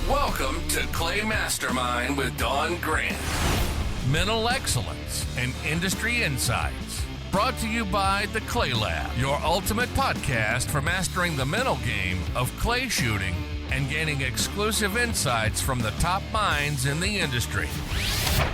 Welcome to Clay Mastermind with Don Grant. Mental excellence and industry insights. Brought to you by the Clay Lab, your ultimate podcast for mastering the mental game of clay shooting and gaining exclusive insights from the top minds in the industry.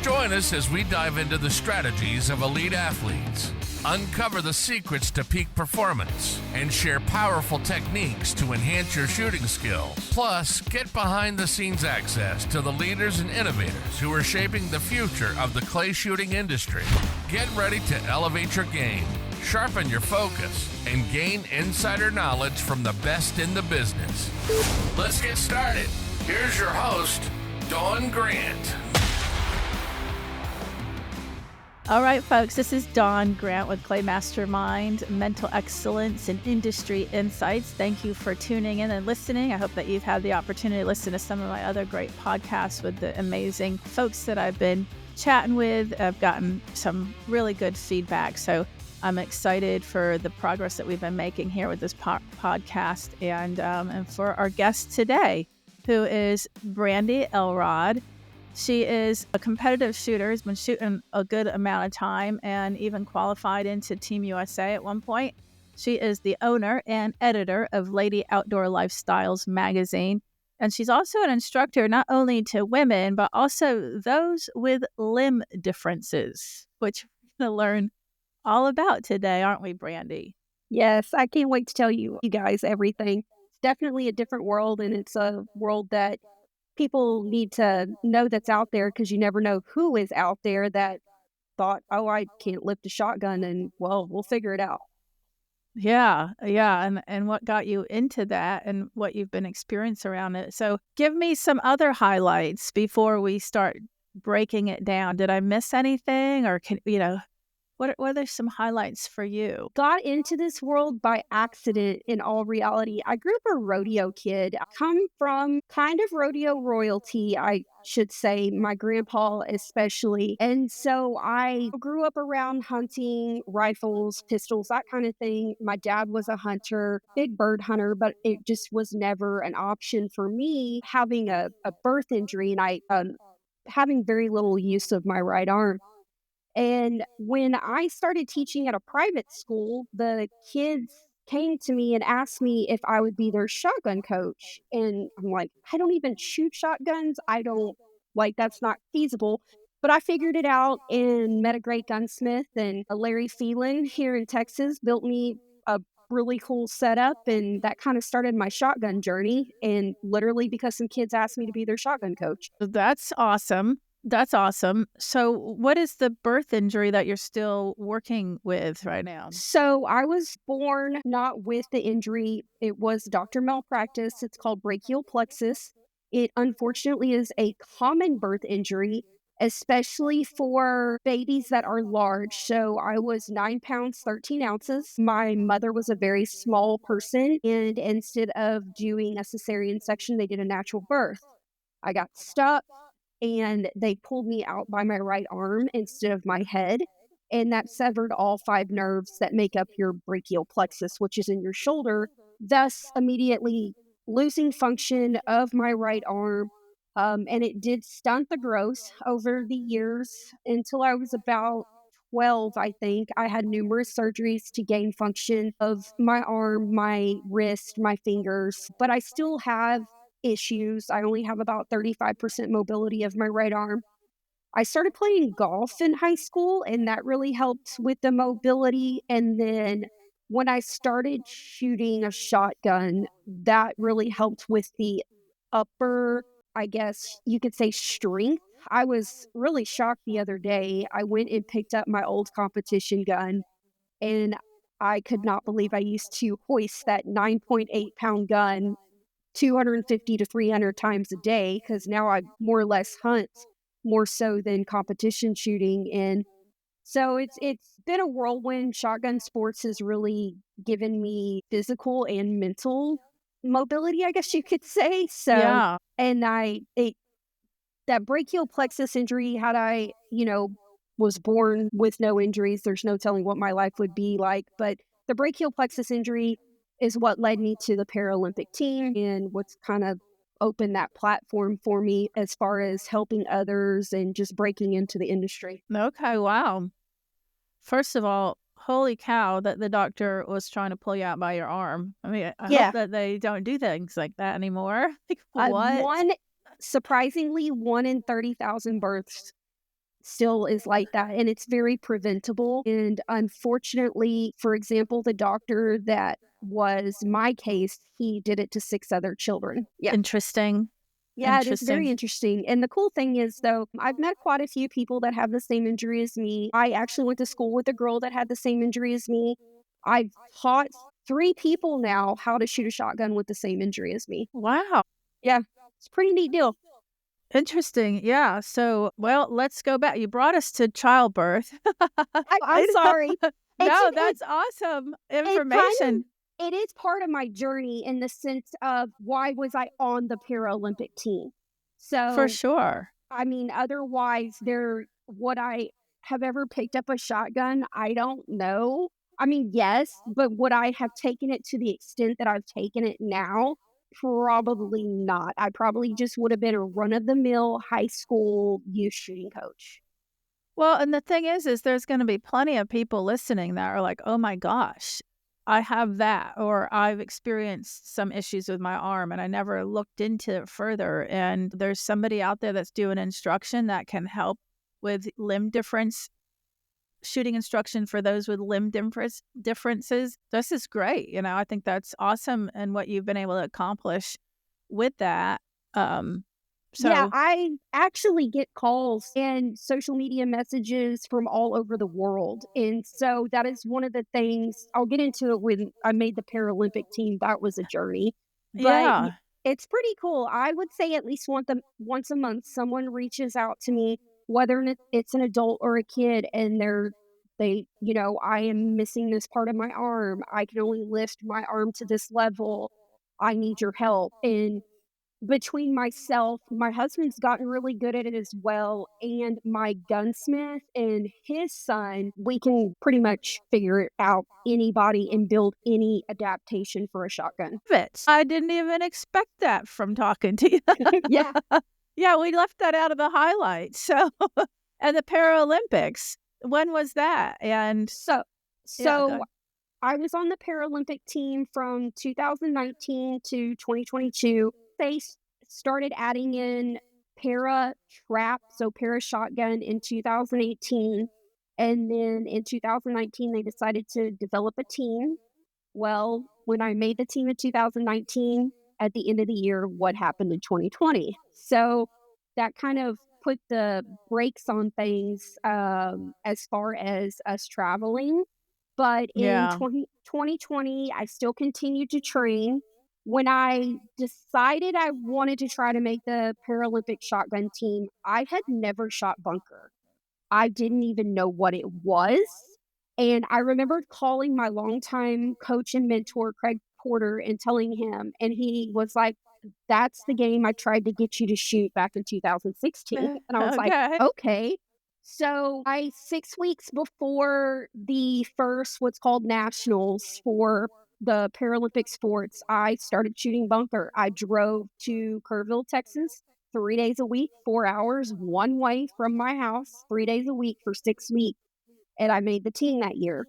Join us as we dive into the strategies of elite athletes, uncover the secrets to peak performance, and share powerful techniques to enhance your shooting skills. Plus, get behind-the-scenes access to the leaders and innovators who are shaping the future of the clay shooting industry. Get ready to elevate your game, sharpen your focus, and gain insider knowledge from the best in the business. Let's get started. Here's your host, Don Grant. All right, folks, this is Don Grant with Clay Mastermind, Mental Excellence and Industry Insights. Thank you for tuning in and listening. I hope that you've had the opportunity to listen to some of my other great podcasts with the amazing folks that I've been chatting with. I've gotten some really good feedback, so I'm excited for the progress that we've been making here with this podcast and for our guest today, who is Brandy Elrod. She is a competitive shooter, has been shooting a good amount of time and even qualified into Team USA at one point. She is the owner and editor of Lady Outdoor Lifestyles magazine. And she's also an instructor not only to women, but also those with limb differences, which we're going to learn all about today, aren't we, Brandy? Yes, I can't wait to tell you guys everything. It's definitely a different world, and it's a world that people need to know that's out there, because you never know who is out there that thought, oh, I can't lift a shotgun, and well, we'll figure it out. Yeah. And what got you into that and what you've been experiencing around it. So give me some other highlights before we start breaking it down. Did I miss anything, or what are some highlights for you? Got into this world by accident, in all reality. I grew up a rodeo kid. I come from kind of rodeo royalty, I should say, my grandpa especially. And so I grew up around hunting, rifles, pistols, that kind of thing. My dad was a hunter, big bird hunter, but it just was never an option for me, having a birth injury, and I having very little use of my right arm. And when I started teaching at a private school, the kids came to me and asked me if I would be their shotgun coach. And I'm like, I don't even shoot shotguns. That's not feasible. But I figured it out and met a great gunsmith, and Larry Phelan here in Texas built me a really cool setup. And that kind of started my shotgun journey. And literally because some kids asked me to be their shotgun coach. That's awesome. That's awesome. So what is the birth injury that you're still working with right now? So I was born not with the injury. It was doctor malpractice. It's called brachial plexus. It unfortunately is a common birth injury, especially for babies that are large. So I was 9 pounds, 13 ounces. My mother was a very small person, and instead of doing a cesarean section, they did a natural birth. I got stuck, and they pulled me out by my right arm instead of my head. And that severed all 5 nerves that make up your brachial plexus, which is in your shoulder, thus immediately losing function of my right arm. And it did stunt the growth over the years until I was about 12, I think. I had numerous surgeries to gain function of my arm, my wrist, my fingers, but I still have issues. I only have about 35% mobility of my right arm. I started playing golf in high school, and that really helped with the mobility. And then when I started shooting a shotgun, that really helped with the upper, I guess you could say, strength. I was really shocked the other day. I went and picked up my old competition gun, and I could not believe I used to hoist that 9.8-pound gun 250 to 300 times a day, because now I more or less hunt more so than competition shooting. And so it's been a whirlwind. Shotgun sports has really given me physical and mental mobility, I guess you could say. So, yeah. And that brachial plexus injury, had I, was born with no injuries, there's no telling what my life would be like. But the brachial plexus injury is what led me to the Paralympic team, and what's kind of opened that platform for me as far as helping others and just breaking into the industry. Okay, wow. First of all, holy cow that the doctor was trying to pull you out by your arm. I mean, I hope Yeah. that they don't do things like that anymore. Like, what? Surprisingly, 1 in 30,000 births still is like that, and it's very preventable. And unfortunately, for example, the doctor that was my case, he did it to 6 other children. Yeah. Interesting. Yeah, it is very Interesting. interesting. And the cool thing is, though, I've met quite a few people that have the same injury as me. I actually went to school with a girl that had the same injury as me. I've taught 3 people now how to shoot a shotgun with the same injury as me. Wow. Yeah, it's a pretty neat deal. Interesting. Yeah. So, well, let's go back. You brought us to childbirth. I'm sorry. No, It's that's awesome it kind information. it is part of my journey in the sense of why was I on the Paralympic team? For So, sure. I mean, otherwise, would I have ever picked up a shotgun? I don't know. I mean, yes, but would I have taken it to the extent that I've taken it now? Probably not. I probably just would have been a run of the mill high school youth shooting coach. Well, and the thing is there's going to be plenty of people listening that are like, oh my gosh, I have that, or I've experienced some issues with my arm and I never looked into it further. And there's somebody out there that's doing instruction that can help with limb difference, shooting instruction for those with limb differences. This is great. I think that's awesome and what you've been able to accomplish with that. Um, Yeah, so I actually get calls and social media messages from all over the world. And so that is one of the things I'll get into it when I made the Paralympic team. That was a journey. But yeah, it's pretty cool. I would say at least once a month, someone reaches out to me, whether it's an adult or a kid, and I am missing this part of my arm. I can only lift my arm to this level. I need your help. And between myself, my husband's gotten really good at it as well, and my gunsmith and his son, we can pretty much figure out anybody and build any adaptation for a shotgun. I didn't even expect that from talking to you. Yeah. Yeah, we left that out of the highlights. So, and the Paralympics, when was that? And So yeah, so I was on the Paralympic team from 2019 to 2022. They started adding in para trap, so para shotgun in 2018. And then in 2019, they decided to develop a team. Well, when I made the team in 2019, at the end of the year, what happened in 2020? So that kind of put the brakes on things as far as us traveling. But in yeah. 2020, I still continued to train. When I decided I wanted to try to make the Paralympic shotgun team, I had never shot bunker. I didn't even know what it was. And I remember calling my longtime coach and mentor, Craig Porter, and telling him, and he was like, that's the game I tried to get you to shoot back in 2016. And I was like, Okay. okay. So 6 weeks before the first, what's called nationals for the Paralympic sports, I started shooting bunker. I drove to Kerrville, Texas, 3 days a week, 4 hours, one way from my house, 3 days a week for 6 weeks. And I made the team that year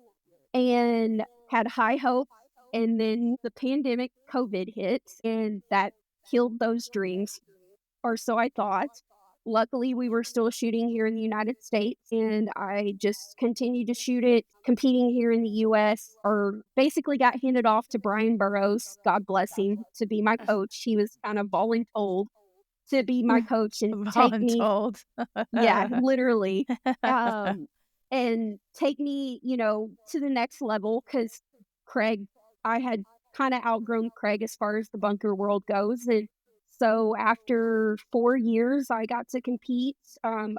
and had high hope. And then the pandemic, COVID hit, and that killed those dreams, or so I thought. Luckily, we were still shooting here in the United States, and I just continued to shoot it, competing here in the US, or basically got handed off to Brian Burrows, God bless him, to be my coach. He was kind of voluntold to be my coach and take me, Voluntold. yeah, literally, um, and take me, to the next level because Craig, I had kind of outgrown Craig as far as the bunker world goes. And so after 4 years, I got to compete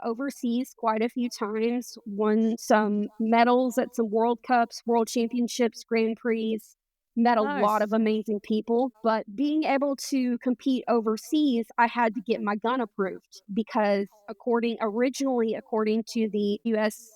overseas quite a few times, won some medals at some World Cups, World Championships, Grand Prix, met a lot Nice. of amazing people. But being able to compete overseas, I had to get my gun approved because originally according to the US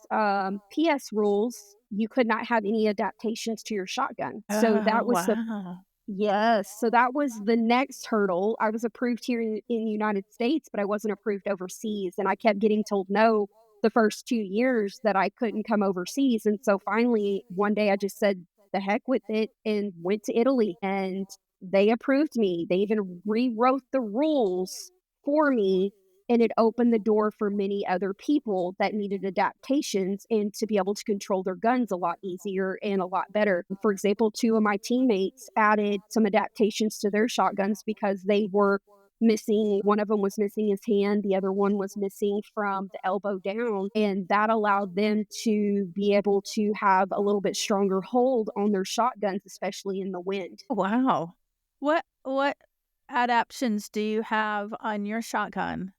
PS rules, you could not have any adaptations to your shotgun. So Oh, wow. Yes. So that was the next hurdle. I was approved here in the United States, but I wasn't approved overseas. And I kept getting told no the first 2 years that I couldn't come overseas. And so finally, one day I just said, the heck with it and went to Italy and they approved me. They even rewrote the rules for me. And it opened the door for many other people that needed adaptations and to be able to control their guns a lot easier and a lot better. For example, two of my teammates added some adaptations to their shotguns because they were missing. One of them was missing his hand, the other one was missing from the elbow down. And that allowed them to be able to have a little bit stronger hold on their shotguns, especially in the wind. Wow. What adaptations do you have on your shotgun?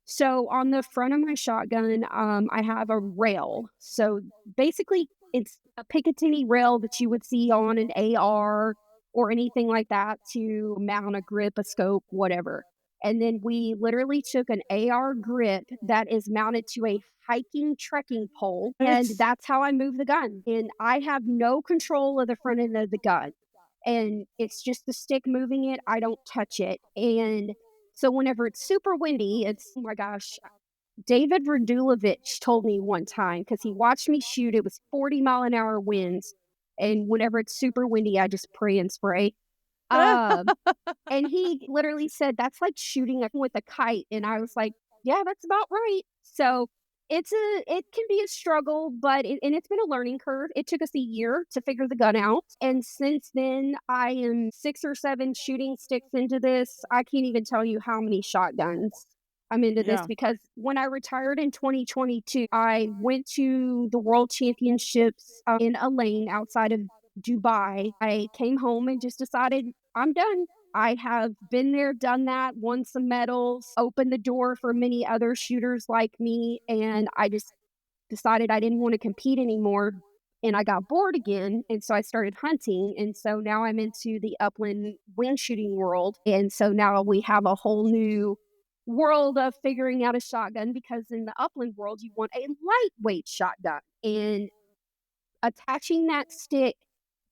So on the front of my shotgun, I have a rail. So basically, it's a Picatinny rail that you would see on an AR or anything like that to mount a grip, a scope, whatever. And then we literally took an AR grip that is mounted to a hiking trekking pole, and It's that's how I move the gun. And I have no control of the front end of the gun, and it's just the stick moving it. I don't touch it, and so whenever it's super windy, it's oh my gosh. David Radulovich told me one time because he watched me shoot. It was 40-mile-an-hour winds, and whenever it's super windy, I just pray and spray. Um, and he literally said that's like shooting with a kite, and I was like, yeah, that's about right. So it can be a struggle, but and it's been a learning curve. It took us a year to figure the gun out, and since then I am 6 or 7 shooting sticks into this. I can't even tell you how many shotguns I'm into this yeah. because when I retired in 2022, I went to the World Championships in a lane outside of Dubai. I came home and just decided I'm done. I have been there, done that, won some medals, opened the door for many other shooters like me, and I just decided I didn't want to compete anymore. And I got bored again, and so I started hunting. And so now I'm into the upland wing shooting world. And so now we have a whole new world of figuring out a shotgun because in the upland world, you want a lightweight shotgun. And attaching that stick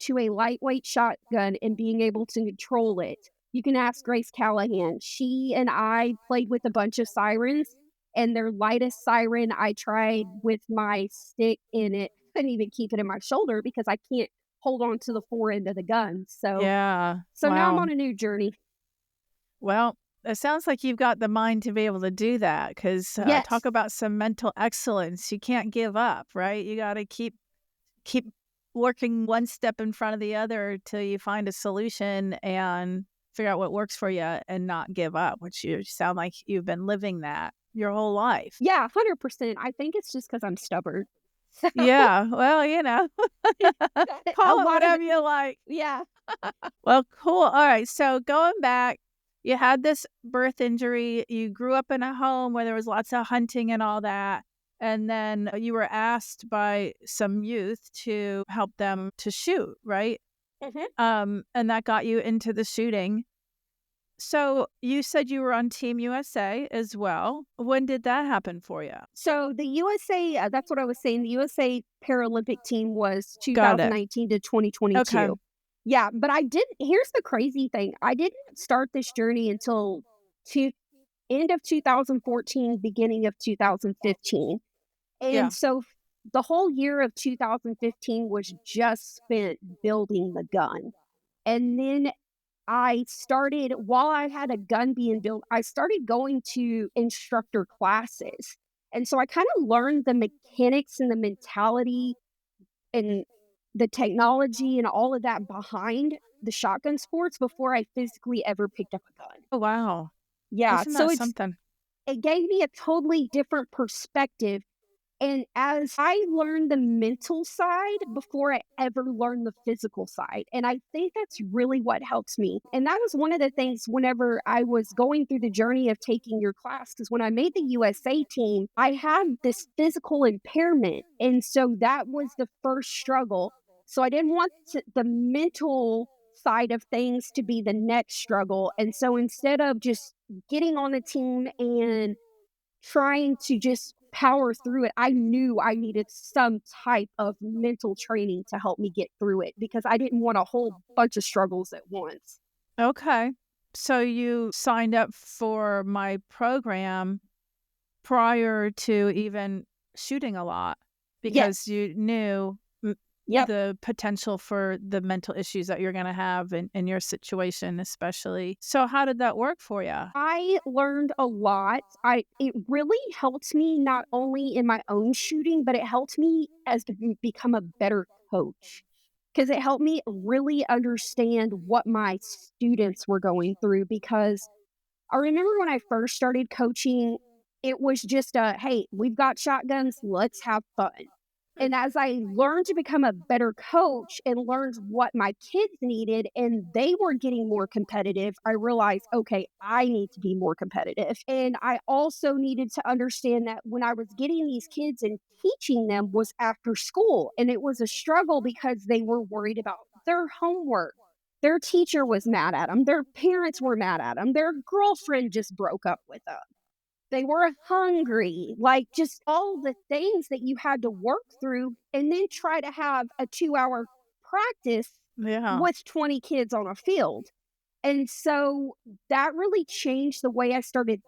to a lightweight shotgun and being able to control it. You can ask Grace Callahan. She and I played with a bunch of sirens, and their lightest siren I tried with my stick in it. Couldn't even keep it in my shoulder because I can't hold on to the fore end of the gun. So, Yeah. so now I'm Wow. on a new journey. Well, it sounds like you've got the mind to be able to do that because talk Yes. about some mental excellence. You can't give up, right? You got to keep working one step in front of the other till you find a solution and figure out what works for you and not give up, which you sound like you've been living that your whole life. Yeah, 100%. I think it's just because I'm stubborn. So Yeah. Well, a call it lot of whatever it, you like. yeah. Well, cool. All right. So going back, you had this birth injury. You grew up in a home where there was lots of hunting and all that. And then you were asked by some youth to help them to shoot, right? Mhm. And that got you into the shooting. So you said you were on Team USA as well. When did that happen for you? So the USA, that's what I was saying. The USA Paralympic team was Got it. 2019 to Okay. 2022. Yeah, but I didn't. Here's the crazy thing: I didn't start this journey until two, end of 2014, beginning of 2015, and Yeah. so the whole year of 2015 was just spent building the gun, and then I started while I had a gun being built, I started going to instructor classes. And so I kind of learned the mechanics and the mentality and the technology and all of that behind the shotgun sports before I physically ever picked up a gun. Oh, wow. Yeah, Isn't so that something? it gave me a totally different perspective and as I learned the mental side before I ever learned the physical side. And I think that's really what helps me. And that was one of the things whenever I was going through the journey of taking your class, because when I made the USA team, I had this physical impairment. And so that was the first struggle. So I didn't want the mental side of things to be the next struggle. And so instead of just getting on the team and trying to just power through it, I knew I needed some type of mental training to help me get through it because I didn't want a whole bunch of struggles at once. Okay. So you signed up for my program prior to even shooting a lot because Yes. you knew Yep. the potential for the mental issues that you're going to have in your situation, especially. So how did that work for you? I learned a lot. It really helped me not only in my own shooting, but it helped me as to become a better coach because it helped me really understand what my students were going through. Because I remember when I first started coaching, it was just a hey, we've got shotguns, let's have fun. And as I learned to become a better coach and learned what my kids needed and they were getting more competitive, I realized, okay, I need to be more competitive. And I also needed to understand that when I was getting these kids and teaching them was after school. And it was a struggle because they were worried about their homework. Their teacher was mad at them. Their parents were mad at them. Their girlfriend just broke up with them. They were hungry, like just all the things that you had to work through and then try to have a 2-hour practice Yeah. with 20 kids on a field. And so that really changed the way I started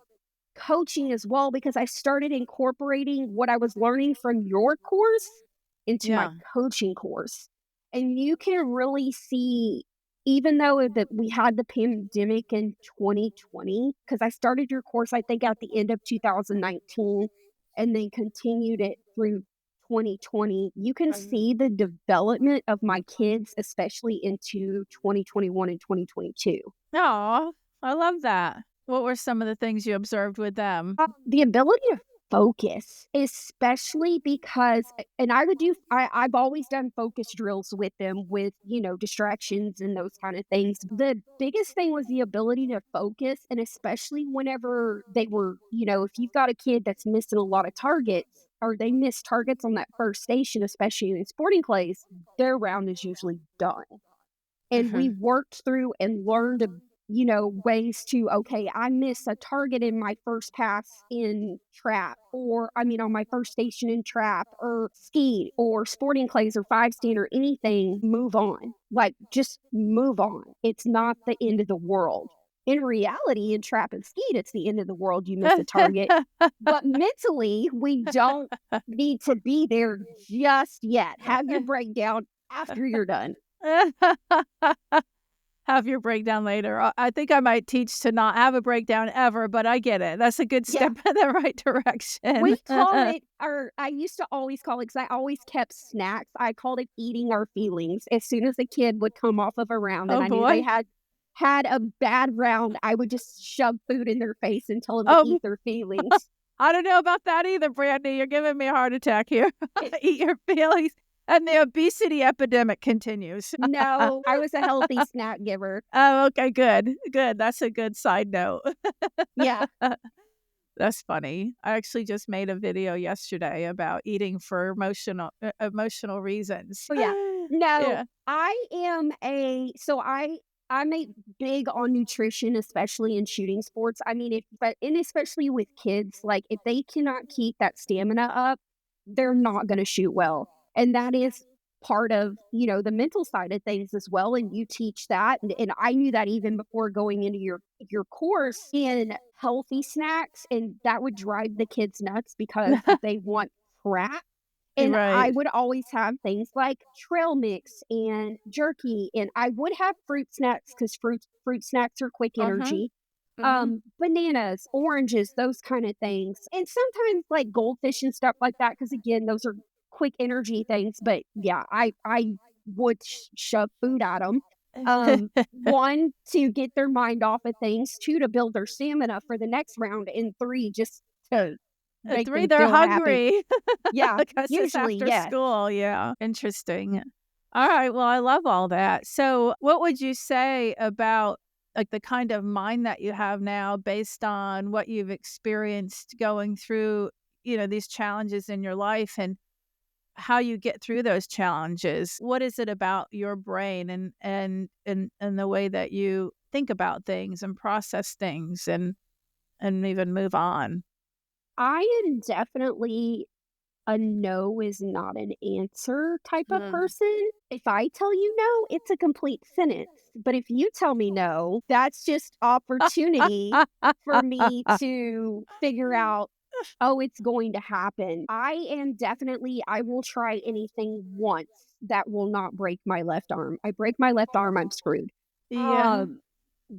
coaching as well because I started incorporating what I was learning from your course into my Yeah. coaching course. And you can really see, even though that we had the pandemic in 2020, because I started your course, I think, at the end of 2019 and then continued it through 2020, you can see the development of my kids, especially into 2021 and 2022. Oh, I love that. What were some of the things you observed with them? The ability to focus, especially because and I've always done focus drills with them with, distractions and those kind of things. The biggest thing was the ability to focus, and especially whenever they were, if you've got a kid that's missing a lot of targets or they miss targets on that first station, especially in sporting clays, their round is usually done. And we Mhm. worked through and learned, ways to, okay, I miss a target in my first pass in trap, or I mean, on my first station in trap, or skeet, or sporting clays, or 5 stand, or anything, move on. Like, just move on. It's not the end of the world. In reality, in trap and skeet, it's the end of the world. You miss a target. But mentally, we don't need to be there just yet. Have your breakdown after you're done. Have your breakdown later. I think I might teach to not have a breakdown ever, but I get it. That's a good Yeah. step in the right direction. We call it, or I used to always call it, because I always kept snacks. I called it eating our feelings. As soon as a kid would come off of a round and Oh, I knew they boy. had a bad round, I would just shove food in their face and tell them to Oh, eat their feelings. I don't know about that either, Brandy. You're giving me a heart attack here. Eat your feelings. And the obesity epidemic continues. No, I was a healthy snack giver. Oh, okay, good. Good. That's a good side note. Yeah. That's funny. I actually just made a video yesterday about eating for emotional reasons. Oh, yeah. No, Yeah. I'm a big on nutrition, especially in shooting sports. I mean, and especially with kids, like if they cannot keep that stamina up, they're not going to shoot well. And that is part of, the mental side of things as well. And you teach that. And I knew that even before going into your course in healthy snacks. And that would drive the kids nuts because they want crap. And I Right. would always have things like trail mix and jerky, and I would have fruit snacks because fruit snacks are quick Uh-huh. energy. Mhm. Bananas, oranges, those kind of things, and sometimes like goldfish and stuff like that. Because again, those are quick energy things. But yeah, I would shove food at them. One, to get their mind off of things. Two, to build their stamina for the next round. And three, just to At make 3, them they're feel happy. hungry. Yeah, Because it's usually, after yes. school, yeah. Interesting. All right, well, I love all that. So, what would you say about, like, the kind of mind that you have now based on what you've experienced going through, these challenges in your life and how you get through those challenges? What is it about your brain and the way that you think about things and process things and even move on? I am definitely a no is not an answer type of Mm. person. If I tell you no, it's a complete sentence. But if you tell me no, that's just opportunity for me to figure out, oh, it's going to happen. I am definitely, I will try anything once that will not break my left arm. I break my left arm, I'm screwed. Yeah. Um,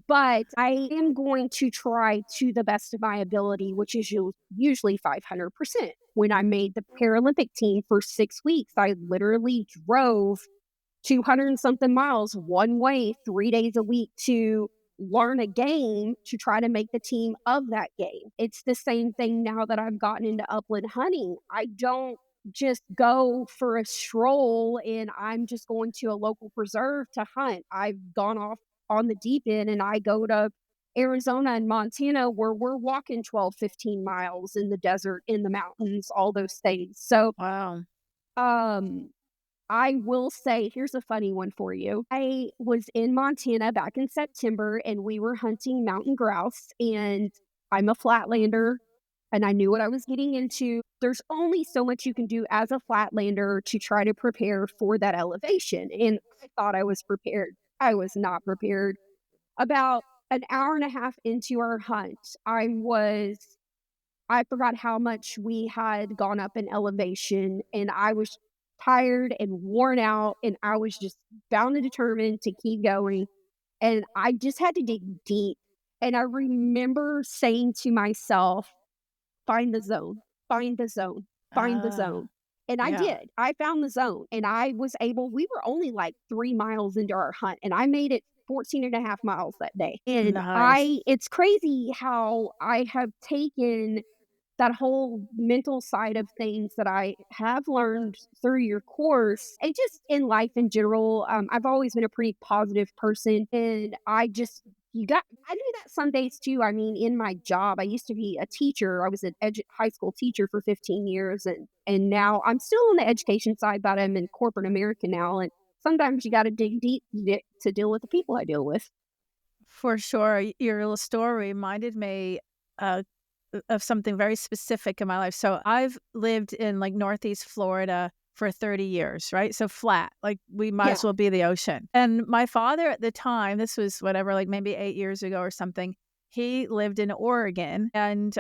but I am going to try to the best of my ability, which is usually 500%. When I made the Paralympic team for 6 weeks, I literally drove 200 and something miles one way 3 days a week to learn a game to try to make the team of that game. It's the same thing now that I've gotten into upland hunting. I don't just go for a stroll and I'm just going to a local preserve to hunt. I've gone off on the deep end and I go to Arizona and Montana where we're walking 12, 15 miles in the desert, in the mountains, all those things. So, Wow. um, I will say, here's a funny one for you. I was in Montana back in September and we were hunting mountain grouse, and I'm a flatlander and I knew what I was getting into. There's only so much you can do as a flatlander to try to prepare for that elevation. And I thought I was prepared. I was not prepared. About an hour and a half into our hunt, I forgot how much we had gone up in elevation, and I was tired and worn out, and I was just bound and determined to keep going. And I just had to dig deep. And I remember saying to myself, find the zone, find the zone, find the Ah, zone. And I yeah. did. I found the zone and I was able, we were only like 3 miles into our hunt and I made it 14 and a half miles that day. And Nice. it's crazy how I have taken that whole mental side of things that I have learned through your course and just in life in general. I've always been a pretty positive person, and I do that some days too. I mean, in my job, I used to be a teacher. I was an high school teacher for 15 years, and now I'm still on the education side, but I'm in corporate America now. And sometimes you got to dig deep to deal with the people I deal with. For sure. Your little story reminded me uh, of something very specific in my life. So I've lived in like Northeast Florida for 30 years, right? So flat, like we might Yeah. as well be the ocean. And my father at the time, this was whatever, like maybe 8 years ago or something, he lived in Oregon. And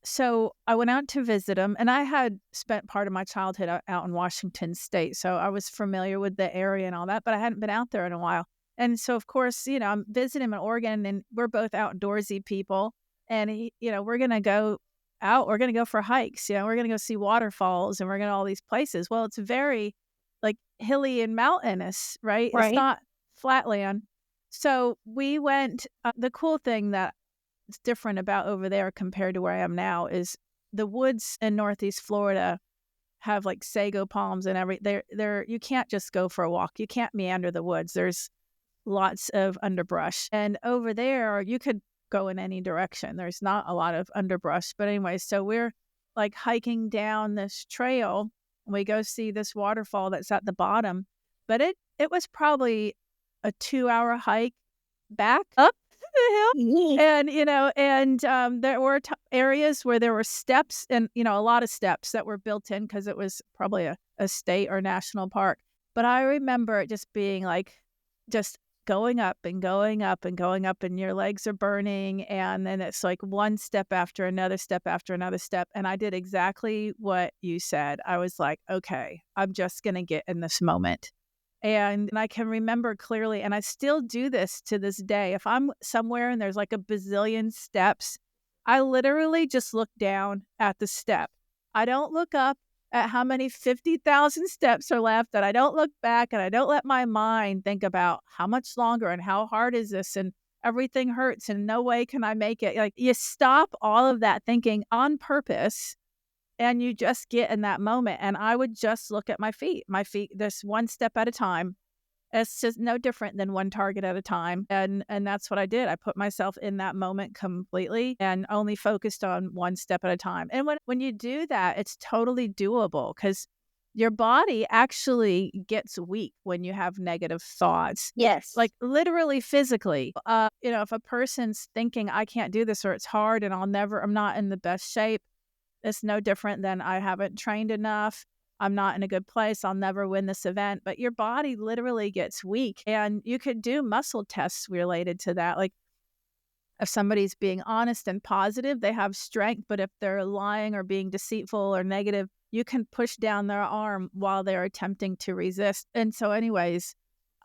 so I went out to visit him, and I had spent part of my childhood out in Washington State. So I was familiar with the area and all that, but I hadn't been out there in a while. And so, of course, I'm visiting him in Oregon, and we're both outdoorsy people. And, we're going to go out, we're going to go for hikes, we're going to go see waterfalls, and we're going to all these places. Well, it's very like hilly and mountainous, right? It's Right. not flatland. So we went, the cool thing that it's different about over there compared to where I am now is the woods in Northeast Florida have like sago palms and they're you can't just go for a walk. You can't meander the woods. There's lots of underbrush. And over there you could go in any direction. There's not a lot of underbrush. But anyway, so we're like hiking down this trail and we go see this waterfall that's at the bottom. But it was probably a 2-hour hike back up the hill. Yeah. And there were areas where there were steps and, a lot of steps that were built in because it was probably a state or national park. But I remember it just being like, just going up and going up and going up, and your legs are burning. And then it's like one step after another step after another step. And I did exactly what you said. I was like, okay, I'm just going to get in this moment. And I can remember clearly, and I still do this to this day. If I'm somewhere and there's like a bazillion steps, I literally just look down at the step. I don't look up at how many 50,000 steps are left, and I don't look back, and I don't let my mind think about how much longer and how hard is this and everything hurts and no way can I make it. Like, you stop all of that thinking on purpose and you just get in that moment. And I would just look at my feet, this one step at a time. It's just no different than one target at a time. And that's what I did. I put myself in that moment completely and only focused on one step at a time. And when you do that, it's totally doable because your body actually gets weak when you have negative thoughts. Yes. Like literally physically. If a person's thinking I can't do this or it's hard and I'm not in the best shape, it's no different than I haven't trained enough. I'm not in a good place. I'll never win this event. But your body literally gets weak. And you could do muscle tests related to that. Like if somebody's being honest and positive, they have strength. But if they're lying or being deceitful or negative, you can push down their arm while they're attempting to resist. And so anyways,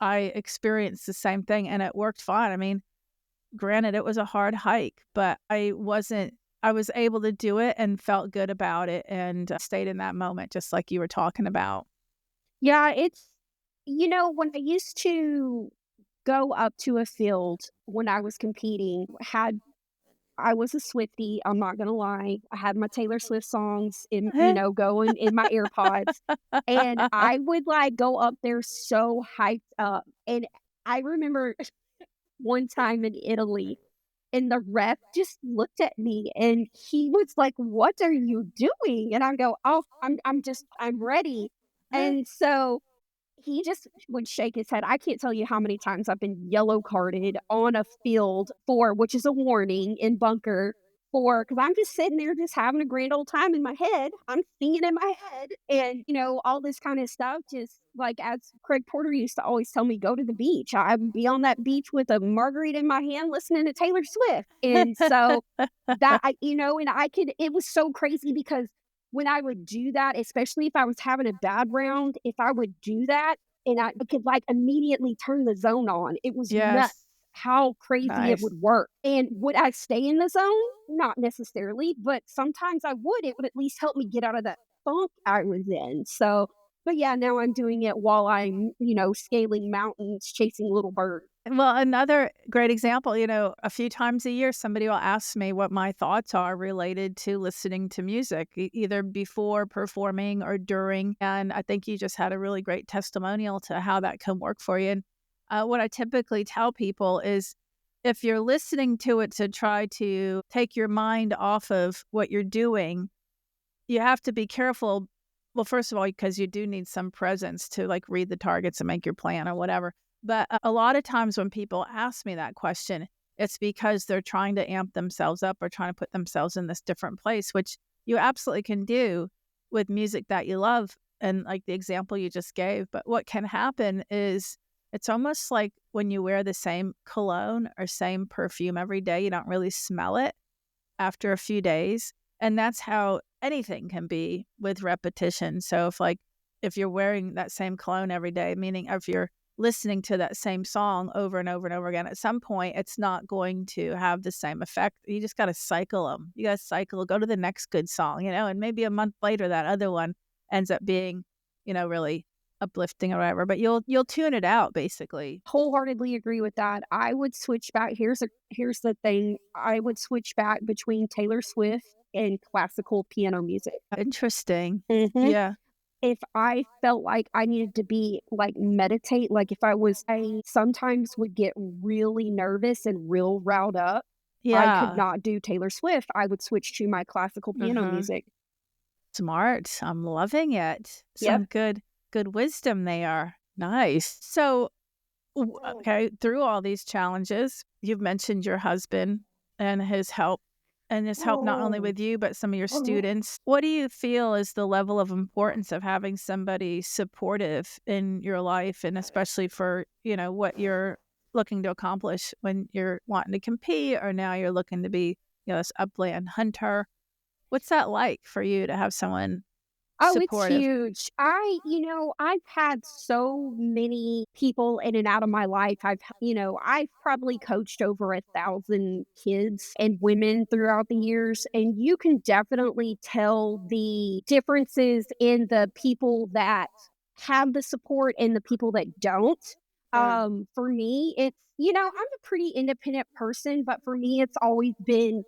I experienced the same thing and it worked fine. I mean, granted, it was a hard hike, but I was able to do it and felt good about it and stayed in that moment, just like you were talking about. Yeah, it's, when I used to go up to a field when I was competing, I was a Swiftie, I'm not gonna lie. I had my Taylor Swift songs going in my AirPods, and I would, like, go up there so hyped up, and I remember one time in Italy, and the ref just looked at me, and he was like, "What are you doing?" And I go, "Oh, I'm ready." And so he just would shake his head. I can't tell you how many times I've been yellow carded on a field which is a warning in bunker because I'm just sitting there just having a grand old time in my head. I'm singing in my head and, all this kind of stuff. Just like as Craig Porter used to always tell me, go to the beach. I would be on that beach with a margarita in my hand listening to Taylor Swift. And so it was so crazy because when I would do that, especially if I was having a bad round, if I would do that and I could like immediately turn the zone on, it was nuts Yes. how crazy it Nice. would work. And would I stay in the zone? Not necessarily, but sometimes I would. It would at least help me get out of that funk I was in. So, but yeah, now I'm doing it while I'm, scaling mountains, chasing little birds. Well, another great example, a few times a year, somebody will ask me what my thoughts are related to listening to music, either before performing or during. And I think you just had a really great testimonial to how that can work for you. And what I typically tell people is if you're listening to it to try to take your mind off of what you're doing, you have to be careful. Well, first of all, because you do need some presence to like read the targets and make your plan or whatever. But a lot of times when people ask me that question, it's because they're trying to amp themselves up or trying to put themselves in this different place, which you absolutely can do with music that you love. And like the example you just gave. But what can happen is it's almost like when you wear the same cologne or same perfume every day, you don't really smell it after a few days. And that's how anything can be with repetition. So if you're wearing that same cologne every day, meaning if you're listening to that same song over and over and over again, at some point, it's not going to have the same effect. You just got to cycle them. You got to cycle, go to the next good song, and maybe a month later, that other one ends up being, really uplifting or whatever, but you'll tune it out basically. Wholeheartedly agree with that. I would switch back. Here's the thing. I would switch back between Taylor Swift and classical piano music. Interesting. Mhm. Yeah. If I felt like I needed to be like meditate, like if I sometimes would get really nervous and real riled up. I could Yeah. not do Taylor Swift. I would switch to my classical piano Uh-huh. music. Smart. I'm loving it. Yep. Some good wisdom there. Nice. So, okay, through all these challenges, you've mentioned your husband and his help not only with you, but some of your students. What do you feel is the level of importance of having somebody supportive in your life, and especially for, what you're looking to accomplish when you're wanting to compete, or now you're looking to be, this upland hunter? What's that like for you to have someone Oh, it's supportive? huge. I've had so many people in and out of my life. I've probably coached over 1,000 kids and women throughout the years, and you can definitely tell the differences in the people that have the support and the people that don't. For me, I'm a pretty independent person, but for me, it's always been,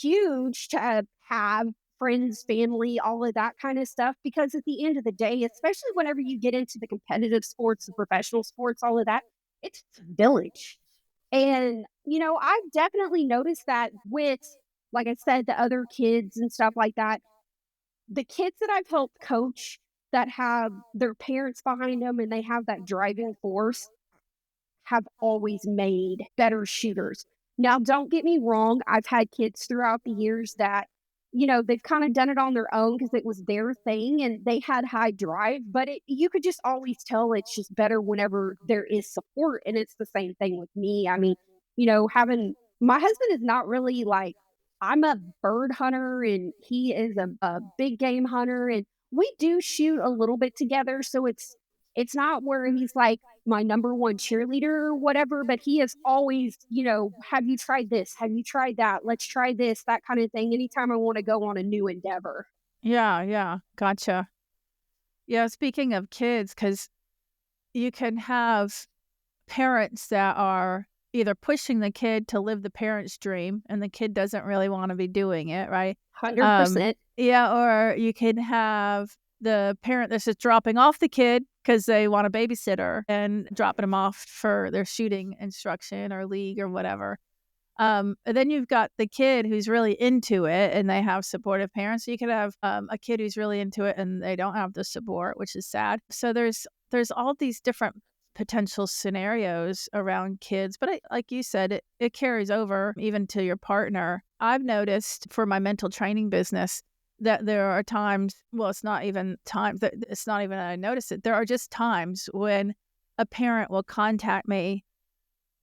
huge to have friends, family, all of that kind of stuff. Because at the end of the day, especially whenever you get into the competitive sports, the professional sports, all of that, it's village. And, I've definitely noticed that with, like I said, the other kids and stuff like that. The kids that I've helped coach, that have their parents behind them and they have that driving force have always made better shooters. Now, don't get me wrong, I've had kids throughout the years that, they've kind of done it on their own because it was their thing and they had high drive, but you could just always tell it's just better whenever there is support. And it's the same thing with me. I mean, having my husband is not really like, I'm a bird hunter and he is a big game hunter. And we do shoot a little bit together. So it's not where he's like my number one cheerleader or whatever, but he is always, have you tried this? Have you tried that? Let's try this, that kind of thing. Anytime I want to go on a new endeavor. Yeah, yeah. Gotcha. Yeah, speaking of kids, because you can have parents that are either pushing the kid to live the parent's dream and the kid doesn't really want to be doing it, right? 100%. Yeah, or you can have the parent that's just dropping off the kid because they want a babysitter and dropping them off for their shooting instruction or league or whatever. And then you've got the kid who's really into it and they have supportive parents. So you could have a kid who's really into it and they don't have the support, which is sad. So there's all these different potential scenarios around kids. But like you said, it carries over even to your partner. I've noticed for my mental training business that there are times, well, it's not even that I notice it. There are just times when a parent will contact me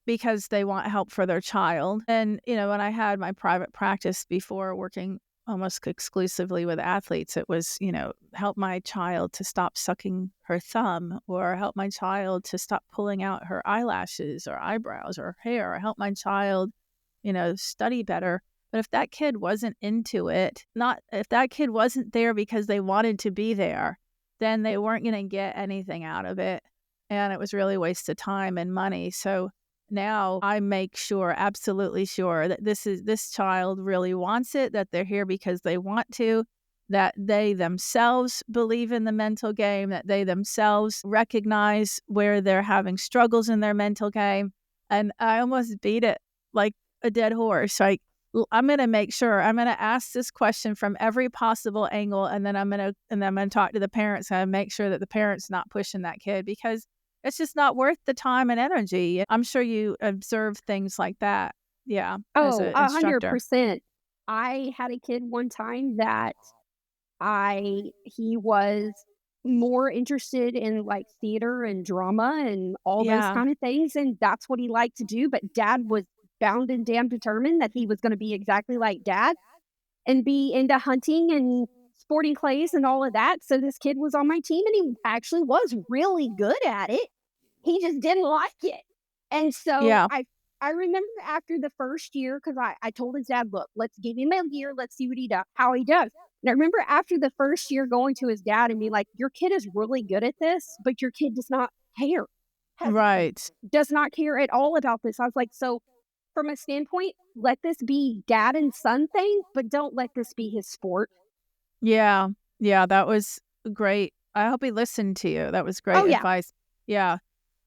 because they want help for their child. And, when I had my private practice before working almost exclusively with athletes, it was, help my child to stop sucking her thumb or help my child to stop pulling out her eyelashes or eyebrows or hair or help my child, study better. But if that kid wasn't into it, if that kid wasn't there because they wanted to be there, then they weren't going to get anything out of it. And it was really a waste of time and money. So now I make sure, absolutely sure, that this child really wants it, that they're here because they want to, that they themselves believe in the mental game, that they themselves recognize where they're having struggles in their mental game. And I almost beat it like a dead horse. Like, I'm going to make sure, I'm going to ask this question from every possible angle, and then I'm going to talk to the parents and make sure that the parent's not pushing that kid because it's just not worth the time and energy. I'm sure you observe things like that. Yeah. As Oh, an instructor. 100%. I had a kid one time that he was more interested in like theater and drama and all those Yeah. kind of things. And that's what he liked to do. But dad was bound and damn determined that he was going to be exactly like dad and be into hunting and sporting clays and all of that. So this kid was on my team and he actually was really good at it. He just didn't like it. And so Yeah. I remember after the first year, because I told his dad, look, let's give him a year. Let's see how he does. And I remember after the first year going to his dad and being like, your kid is really good at this, but your kid does not care. Right. Does not care at all about this. I was like, so from a standpoint, let this be dad and son thing, but don't let this be his sport. Yeah. Yeah. That was great. I hope he listened to you. That was great advice. Yeah.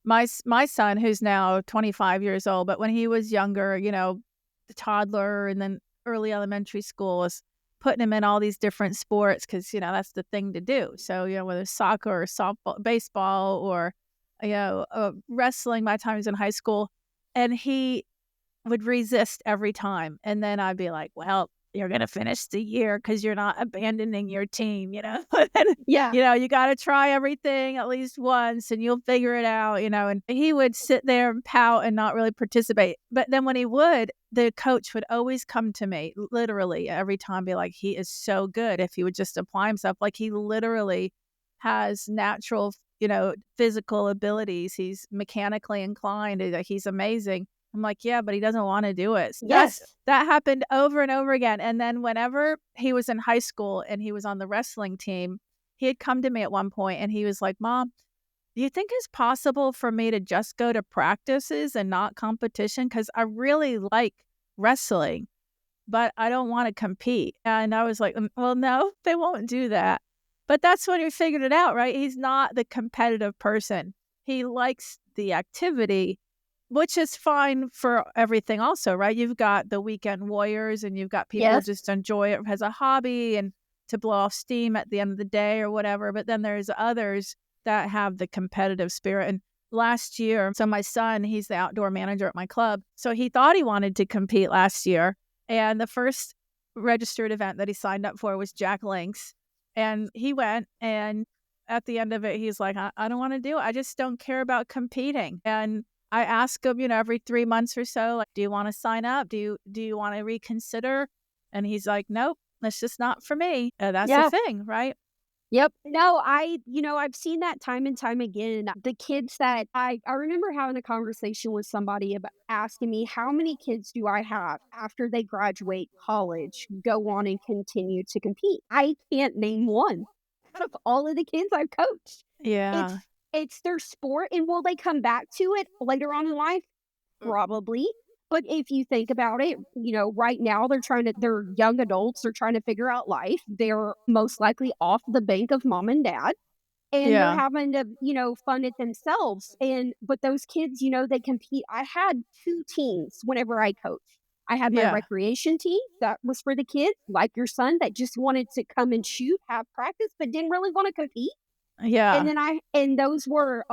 My son, who's now 25 years old, but when he was younger, the toddler and then early elementary school, was putting him in all these different sports because, that's the thing to do. So, whether it's soccer or softball, baseball or, wrestling, by the time he was in high school, and he would resist every time. And then I'd be like, well, you're going to finish the year because you're not abandoning your team, And, Yeah. you got to try everything at least once and you'll figure it out, and he would sit there and pout and not really participate. But then when he would, the coach would always come to me, literally every time, be like, he is so good if he would just apply himself. Like, he literally has natural, physical abilities. He's mechanically inclined. He's amazing. I'm like, yeah, but he doesn't want to do it. So Yes. that happened over and over again. And then whenever he was in high school and he was on the wrestling team, he had come to me at one point and he was like, Mom, do you think it's possible for me to just go to practices and not competition? Because I really like wrestling, but I don't want to compete. And I was like, well, no, they won't do that. But that's when he figured it out, right? He's not the competitive person. He likes the activity, which is fine for everything also, right? You've got the weekend warriors and you've got people who just enjoy it as a hobby. And to blow off steam at the end of the day or whatever. But then there's others that have the competitive spirit. And last year, so my son, he's the outdoor manager at my club. So he thought he wanted to compete last year. And the first registered event that he signed up for was Jack Link's. And he went, and at the end of it, he's like, I don't want to do it. I just don't care about competing. And I ask him, every 3 months or so, like, do you want to sign up? Do you want to reconsider? And he's like, nope, that's just not for me. That's the thing, right? Yep. No, I've seen that time and time again. The kids that I remember having a conversation with somebody about asking me, how many kids do I have after they graduate college, go on and continue to compete? I can't name one out of all of the kids I've coached. Yeah. It's their sport. And will they come back to it later on in life? Probably. But if you think about it, right now they're young adults, they're trying to figure out life. They're most likely off the bank of mom and dad, and they're Yeah. having to, fund it themselves. But those kids, they compete. I had 2 teams whenever I coached. I had my Yeah. recreation team that was for the kids, like your son, that just wanted to come and shoot, have practice, but didn't really want to compete. Yeah. And then a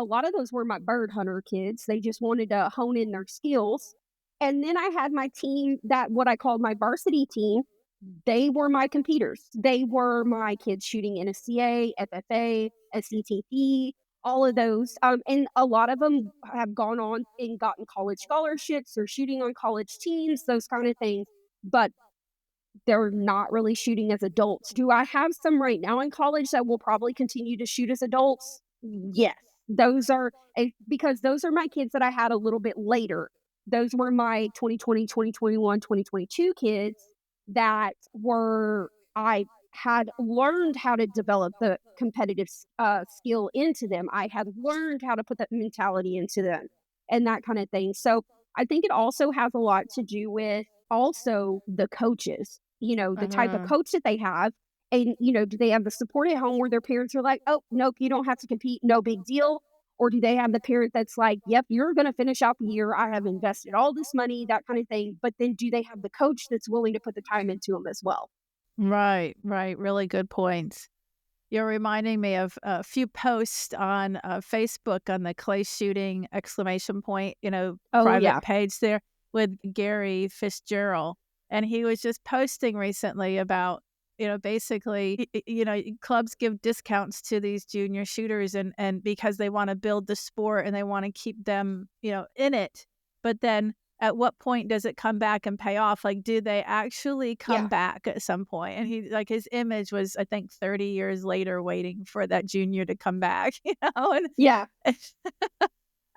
lot of those were my bird hunter kids. They just wanted to hone in their skills. And then I had my team, that what I called my varsity team. They were my competitors. They were my kids shooting NSCA, FFA, SCTP, all of those. And a lot of them have gone on and gotten college scholarships or shooting on college teams, those kind of things. But they're not really shooting as adults. Do I have some right now in college that will probably continue to shoot as adults? Yes. Because those are my kids that I had a little bit later. Those were my 2020, 2021, 2022 kids that I had learned how to develop the competitive skill into them. I had learned how to put that mentality into them and that kind of thing. So I think it also has a lot to do with also the coaches, the type of coach that they have. And, do they have the support at home where their parents are like, oh, nope, you don't have to compete, no big deal? Or do they have the parent that's like, yep, you're going to finish out the year. I have invested all this money, that kind of thing. But then do they have the coach that's willing to put the time into them as well? Right. Really good points. You're reminding me of a few posts on Facebook on the clay shooting ! Oh, Private yeah. page there with Gary Fitzgerald. And he was just posting recently about, basically, clubs give discounts to these junior shooters and because they want to build the sport and they want to keep them, in it. But then at what point does it come back and pay off? Like, do they actually come Yeah. back at some point? And his image was, I think, 30 years later waiting for that junior to come back, And, Yeah.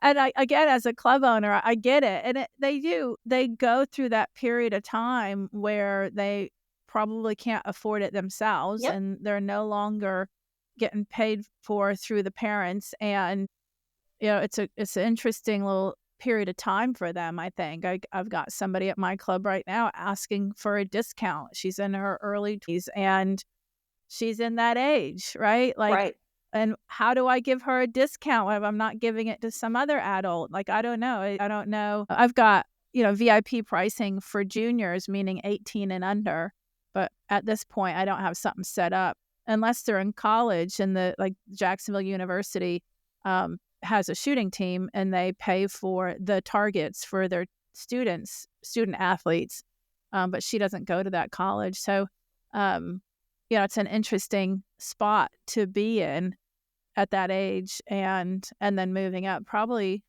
and I, again, as a club owner, I get it. And they go through that period of time where they probably can't afford it themselves Yep. and they're no longer getting paid for through the parents. And, it's an interesting little period of time for them, I think. I've got somebody at my club right now asking for a discount. She's in her early 20s and she's in that age, right? Like, Right. and how do I give her a discount if I'm not giving it to some other adult? Like, I don't know. I don't know. I've got, VIP pricing for juniors, meaning 18 and under. But at this point, I don't have something set up unless they're in college and Jacksonville University has a shooting team and they pay for the targets for their student athletes. But she doesn't go to that college. So, it's an interesting spot to be in at that age and then moving up probably,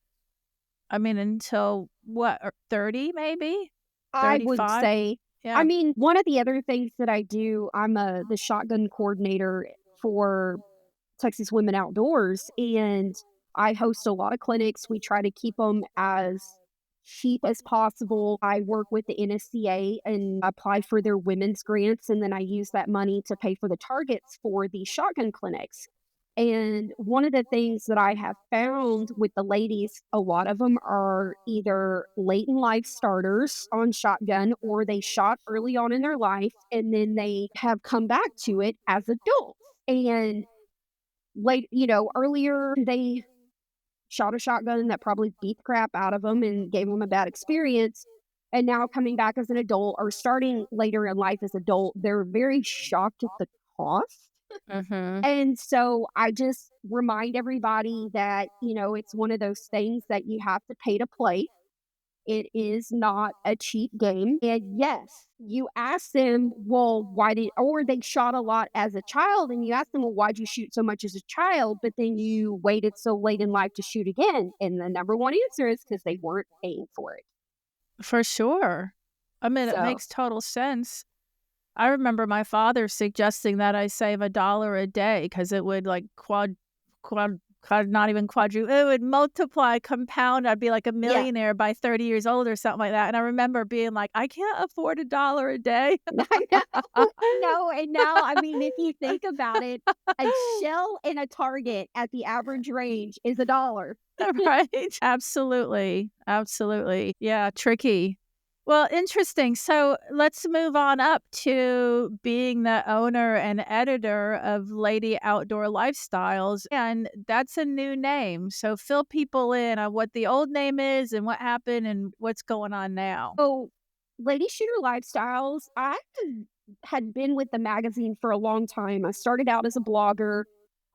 until what, 30 maybe? I would 35? say, Yeah. one of the other things that I do, I'm the shotgun coordinator for Texas Women Outdoors, and I host a lot of clinics. We try to keep them as cheap as possible. I work with the NSCA and apply for their women's grants, and then I use that money to pay for the targets for the shotgun clinics. And one of the things that I have found with the ladies, a lot of them are either late in life starters on shotgun or they shot early on in their life and then they have come back to it as adults. And earlier they shot a shotgun that probably beat the crap out of them and gave them a bad experience. And now coming back as an adult or starting later in life as adult, they're very shocked at the cost. Mm-hmm. And so I just remind everybody that, it's one of those things that you have to pay to play. It is not a cheap game. And yes, you ask them, well, or they shot a lot as a child, and you ask them, well, why'd you shoot so much as a child? But then you waited so late in life to shoot again. And the number one answer is because they weren't paying for it. For sure. I mean, it So, makes total sense. I remember my father suggesting that I save $1 a day because it would like not even quadruple, it would multiply, compound. I'd be like a yeah, millionaire by 30 years old or something like that. And I remember being like, I can't afford $1 a day. I know. I know. And now, I mean, if you think about it, a shell in a target at the average range is $1. Right? Absolutely. Absolutely. Yeah, tricky. Well, interesting. So let's move on up to being the owner and editor of Lady Outdoor Lifestyles. And that's a new name. So fill people in on what the old name is and what happened and what's going on now. So, Lady Shooter Lifestyles, I had been with the magazine for a long time. I started out as a blogger,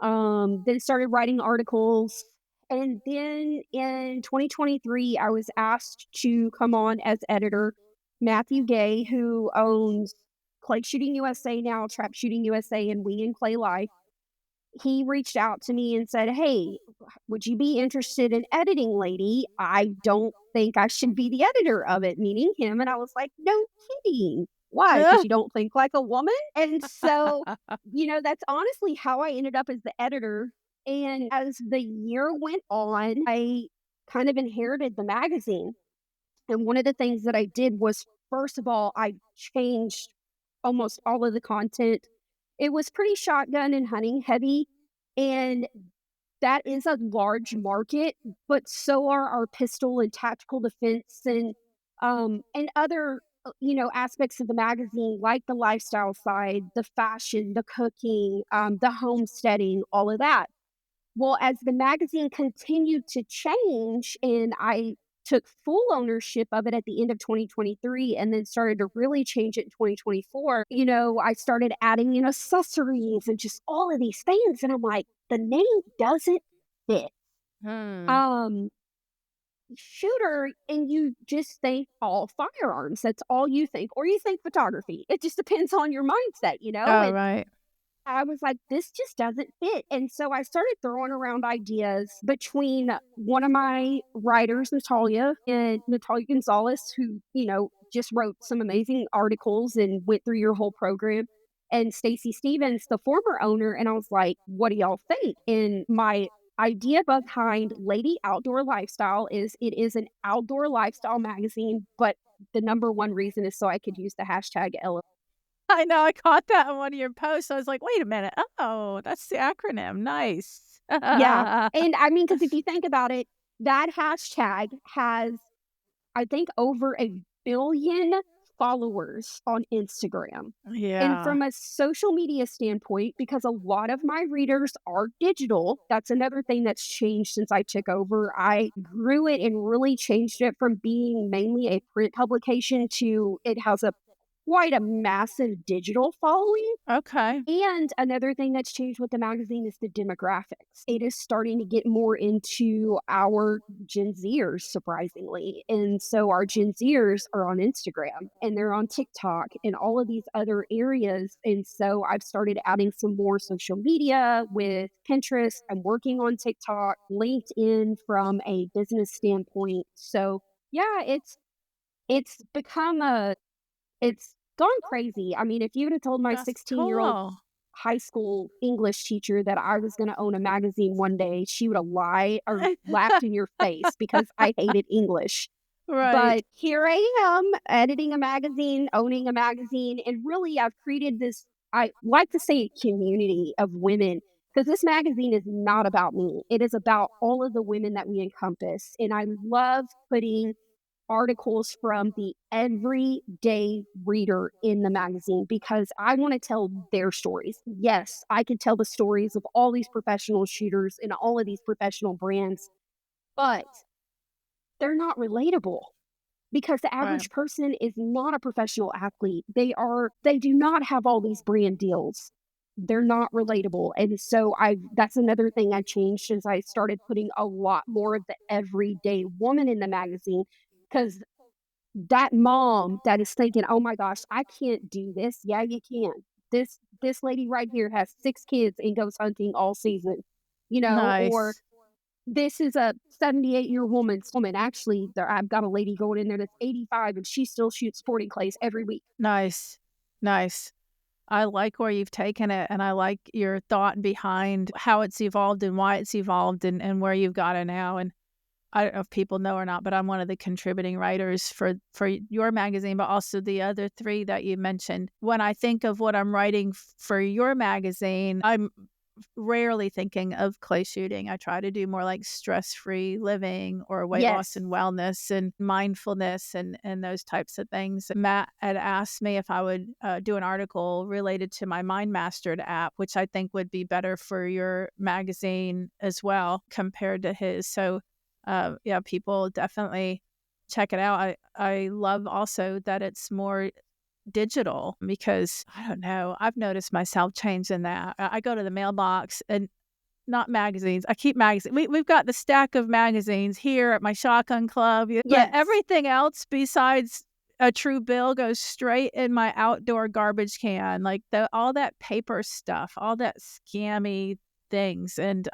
then started writing articles. And then in 2023, I was asked to come on as editor. Matthew Gay, who owns Clay Shooting USA now, Trap Shooting USA, and We and Clay Life, he reached out to me and said, "Hey, would you be interested in editing Lady? I don't think I should be the editor of it," meaning him. And I was like, "No kidding. Why? Because you don't think like a woman?" And so, that's honestly how I ended up as the editor. And as the year went on, I kind of inherited the magazine. And one of the things that I did was, first of all, I changed almost all of the content. It was pretty shotgun and hunting heavy, and that is a large market, but so are our pistol and tactical defense and other aspects of the magazine, like the lifestyle side, the fashion, the cooking, the homesteading, all of that. Well, as the magazine continued to change and I took full ownership of it at the end of 2023 and then started to really change it in 2024, I started adding in accessories and just all of these things. And I'm like, the name doesn't fit. Hmm. Um, Shooter, and you just think all firearms. That's all you think, or you think photography. It just depends on your mindset, Oh, And right. I was like, this just doesn't fit. And so I started throwing around ideas between one of my writers, Natalia Gonzalez, who, just wrote some amazing articles and went through your whole program, and Stacy Stevens, the former owner. And I was like, what do y'all think? And my idea behind Lady Outdoor Lifestyle is it is an outdoor lifestyle magazine, but the number one reason is so I could use the hashtag LO. I know. I caught that in one of your posts. I was like, wait a minute. Oh, that's the acronym. Nice. Yeah. And I mean, because if you think about it, that hashtag has, I think, over 1 billion followers on Instagram. And Yeah. from a social media standpoint, because a lot of my readers are digital, that's another thing that's changed since I took over. I grew it and really changed it from being mainly a print publication to it has a quite a massive digital following. Okay. And another thing that's changed with the magazine is the demographics. It is starting to get more into our Gen Zers, surprisingly. And so our Gen Zers are on Instagram and they're on TikTok and all of these other areas. And so I've started adding some more social media with Pinterest. I'm working on TikTok, LinkedIn from a business standpoint. So yeah, it's become it's gone crazy. I mean, if you would have told my That's 16-year-old cool. high school English teacher that I was going to own a magazine one day, she would have lied or laughed in your face because I hated English. Right. But here I am editing a magazine, owning a magazine, and really I've created this, I like to say, community of women because this magazine is not about me. It is about all of the women that we encompass. And I love putting articles from the everyday reader in the magazine because I want to tell their stories. Yes, I could tell the stories of all these professional shooters and all of these professional brands, but they're not relatable because the Right. average person is not a professional athlete. They do not have all these brand deals. they're not relatable. And so that's another thing I changed is I started putting a lot more of the everyday woman in the magazine, because that mom that is thinking, "Oh my gosh, I can't do this." Yeah, you can. This lady right here has 6 kids and goes hunting all season, or Nice. this is a 78-year woman. Actually, I've got a lady going in there that's 85 and she still shoots sporting clays every week. Nice. Nice. I like where you've taken it, and I like your thought behind how it's evolved and why it's evolved and where you've got it now. And I don't know if people know or not, but I'm one of the contributing writers for your magazine, but also the other 3 that you mentioned. When I think of what I'm writing for your magazine, I'm rarely thinking of clay shooting. I try to do more like stress-free living or weight loss Yes. and wellness and mindfulness and those types of things. Matt had asked me if I would do an article related to my Mind Mastered app, which I think would be better for your magazine as well compared to his. So yeah, people definitely check it out. I love also that it's more digital because I don't know, I've noticed myself changing that. I go to the mailbox and not magazines. I keep magazines. We've got the stack of magazines here at my shotgun club, but Yes. everything else besides a true bill goes straight in my outdoor garbage can. Like all that paper stuff, all that scammy things. And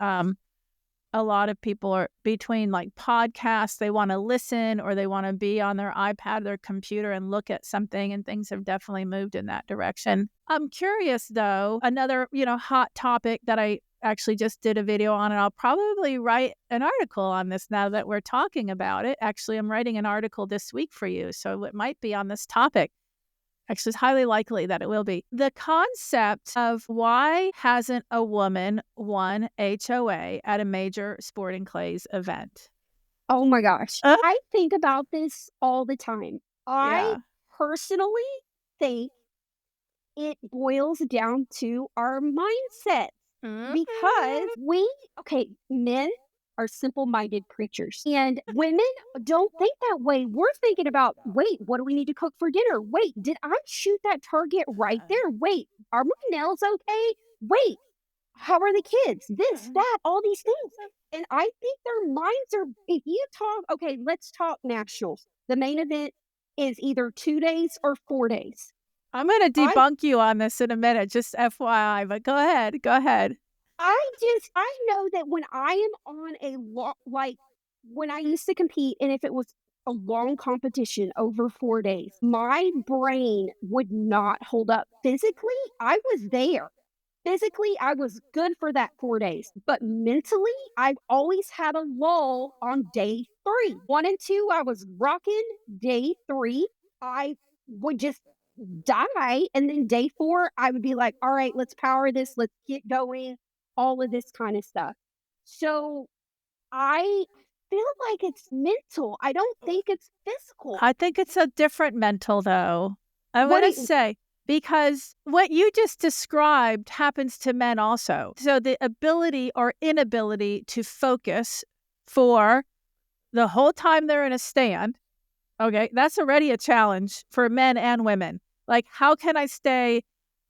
a lot of people are between like podcasts, they want to listen or they want to be on their iPad, their computer and look at something, and things have definitely moved in that direction. I'm curious though, another, hot topic that I actually just did a video on, and I'll probably write an article on this now that we're talking about it. Actually, I'm writing an article this week for you, so it might be on this topic. Actually, it's highly likely that it will be. The concept of why hasn't a woman won HOA at a major sporting clays event? Oh my gosh. Uh, I think about this all the time. I yeah. personally think it boils down to our mindset, Mhm. because men are simple-minded creatures and women don't think that way. We're thinking about, wait, what do we need to cook for dinner? Wait, did I shoot that target right there? Wait, are my nails okay? Wait, how are the kids? This, that, all these things. And I think their minds are, if you talk, okay, let's talk nationals. The main event is either 2 days or 4 days. I'm going to I debunk you on this in a minute, just FYI, but go ahead. Go ahead. I know that when I am on like when I used to compete, and if it was a long competition over 4 days, my brain would not hold up. Physically, I was there. Physically, I was good for that 4 days, but mentally, I've always had a lull on day 3. 1 and 2, I was rocking. Day 3, I would just die, and then day 4, I would be like, "All right, let's power this, let's get going," all of this kinda stuff. So, I feel like it's mental. I don't think it's physical. I think it's a different mental, though. I'm What going do to you say, because what you just described happens to men also. So the ability or inability to focus for the whole time they're in a stand, okay, that's already a challenge for men and women. Like, how can I stay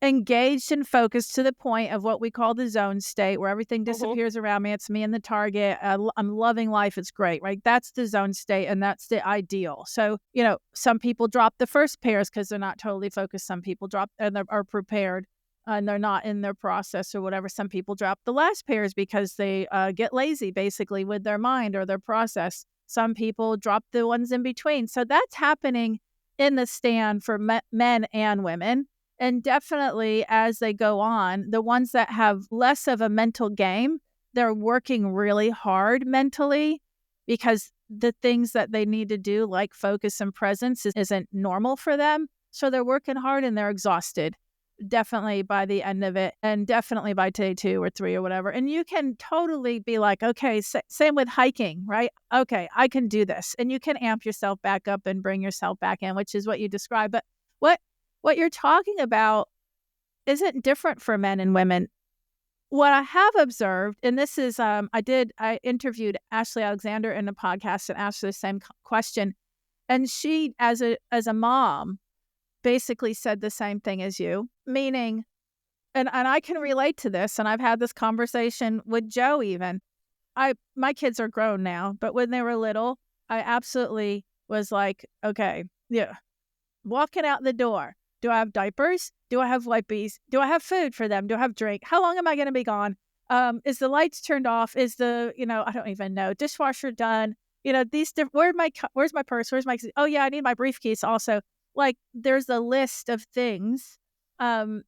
engaged and focused to the point of what we call the zone state, where everything Mhm. disappears around me? It's me and the target. I'm loving life. It's great, right? That's the zone state, and that's the ideal. So, some people drop the first pairs because they're not totally focused. Some people drop and are prepared. And they're not in their process or whatever. Some people drop the last pairs because they get lazy, basically, with their mind or their process. Some people drop the ones in between. So that's happening in the stand for men and women. And definitely as they go on, the ones that have less of a mental game, they're working really hard mentally because the things that they need to do, like focus and presence, isn't normal for them. So they're working hard and they're exhausted. Definitely by the end of it, and definitely by day 2 or 3 or whatever. And you can totally be like, okay, same with hiking, right? Okay, I can do this. And you can amp yourself back up and bring yourself back in, which is what you described. But what you're talking about isn't different for men and women. What I have observed, and this is, I interviewed Ashley Alexander in a podcast and asked her the same question. And she, as a mom, basically said the same thing as you, meaning and I can relate to this, and I've had this conversation with Joe even. My kids are grown now, but when they were little, I absolutely was like, okay, yeah, walking out the door. Do I have diapers? Do I have wipes? Do I have food for them? Do I have drink? How long am I going to be gone? Is the lights turned off? Is the, I don't even know, dishwasher done? These where's my purse? Where's my, oh yeah, I need my briefcase also. Like there's a list of things. And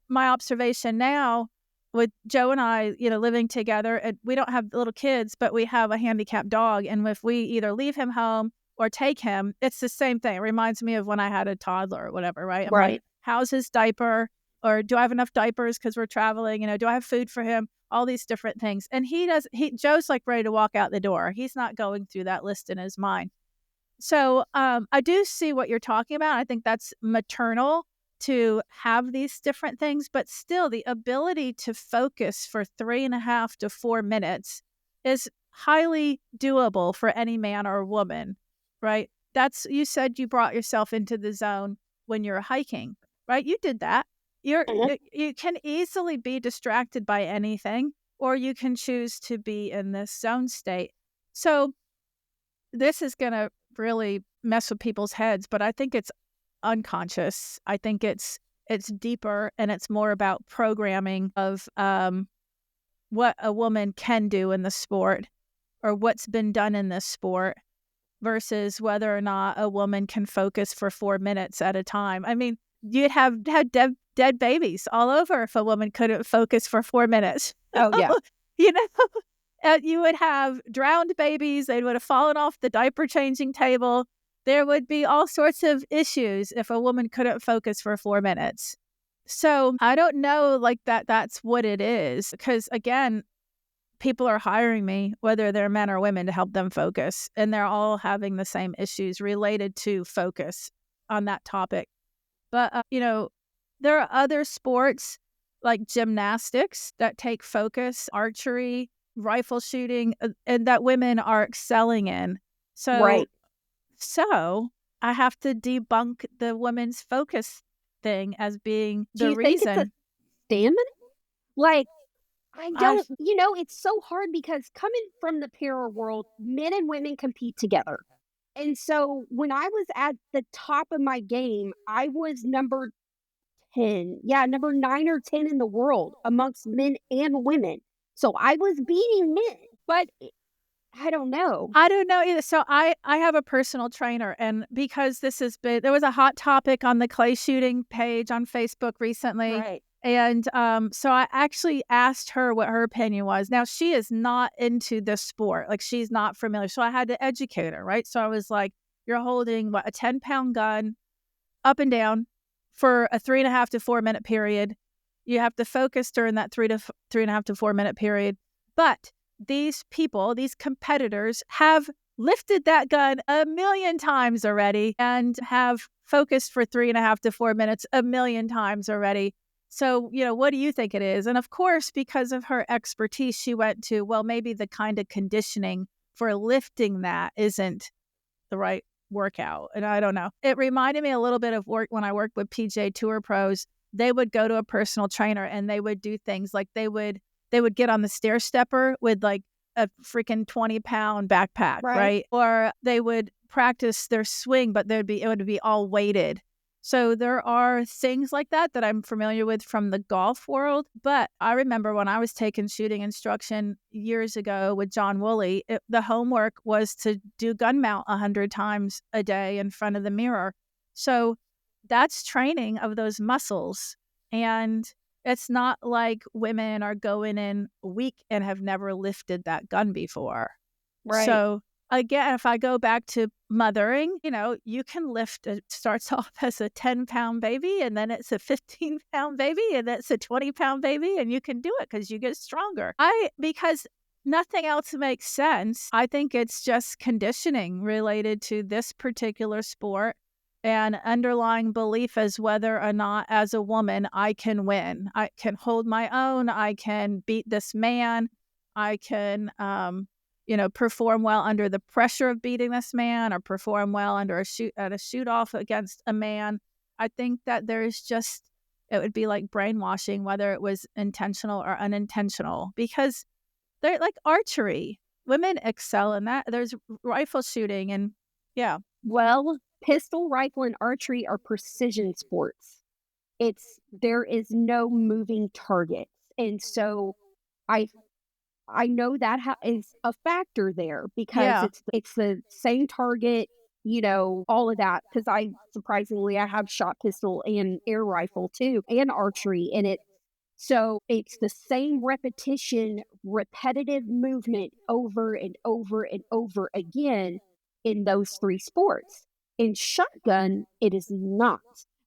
my observation now with Joe and I, living together, and we don't have little kids, but we have a handicapped dog. And if we either leave him home or take him, it's the same thing. It reminds me of when I had a toddler or whatever, right? I'm like, how's his diaper? Or do I have enough diapers because we're traveling? Do I have food for him? All these different things. And Joe's like ready to walk out the door. He's not going through that list in his mind. So I do see what you're talking about. I think that's maternal to have these different things, but still the ability to focus for 3.5 to 4 minutes is highly doable for any man or woman, right? You said you brought yourself into the zone when you're hiking, right? You did that. You can easily be distracted by anything, or you can choose to be in this zone state. So this is going to really mess with people's heads, but I think it's unconscious. I think it's deeper, and it's more about programming of what a woman can do in the sport or what's been done in this sport versus whether or not a woman can focus for 4 minutes at a time. I mean, you'd have dead babies all over if a woman couldn't focus for 4 minutes. Oh, yeah. You would have drowned babies. They would have fallen off the diaper changing table. There would be all sorts of issues if a woman couldn't focus for 4 minutes. So I don't know that's what it is, because again, people are hiring me, whether they're men or women, to help them focus. And they're all having the same issues related to focus on that topic. But, there are other sports like gymnastics that take focus, archery, rifle shooting, and that women are excelling in. So I have to debunk the women's focus thing as being the reason. Think it's a stamina? Like, I don't, it's so hard because coming from the para world, men and women compete together. And so when I was at the top of my game, I was number 10. Yeah, number 9 or 10 in the world amongst men and women. So I was beating men, but I don't know. I don't know either. So I have a personal trainer, and because this has been, there was a hot topic on the clay shooting page on Facebook recently. Right. And so I actually asked her what her opinion was. Now, she is not into this sport. Like, she's not familiar. So I had to educate her, right? So I was like, you're holding a 10-pound gun up and down for a 3.5 to 4 minute period. You have to focus during that 3.5 to 4 minute period. But these people, these competitors, have lifted that gun a million times already and have focused for 3.5 to 4 minutes a million times already. So, what do you think it is? And of course, because of her expertise, she went to, well, maybe the kind of conditioning for lifting that isn't the right workout. And I don't know. It reminded me a little bit of work when I worked with PGA Tour pros. They would go to a personal trainer and they would do things like they would get on the stair stepper with like a freaking 20-pound backpack, right? Or they would practice their swing, but it would be all weighted. So there are things like that I'm familiar with from the golf world. But I remember when I was taking shooting instruction years ago with John Woolley, the homework was to do gun mount 100 times a day in front of the mirror. So that's training of those muscles. And it's not like women are going in weak and have never lifted that gun before. Right. So again, if I go back to mothering, you can lift, it starts off as a 10-pound baby, and then it's a 15-pound baby, and then it's a 20-pound baby, and you can do it because you get stronger. Because nothing else makes sense. I think it's just conditioning related to this particular sport and underlying belief as whether or not, as a woman, I can win. I can hold my own. I can beat this man. I can, perform well under the pressure of beating this man, or perform well under a shoot off against a man. I think that there's just, it would be like brainwashing, whether it was intentional or unintentional, because they're like archery. Women excel in that. There's rifle shooting and yeah. Well, pistol, rifle, and archery are precision sports. There is no moving targets. And so I I know that is a factor there because Yeah. it's the same target, all of that. Because I have shot pistol and air rifle too, and archery in it. So it's the same repetition, repetitive movement over and over and over again in those three sports. In shotgun, it is not.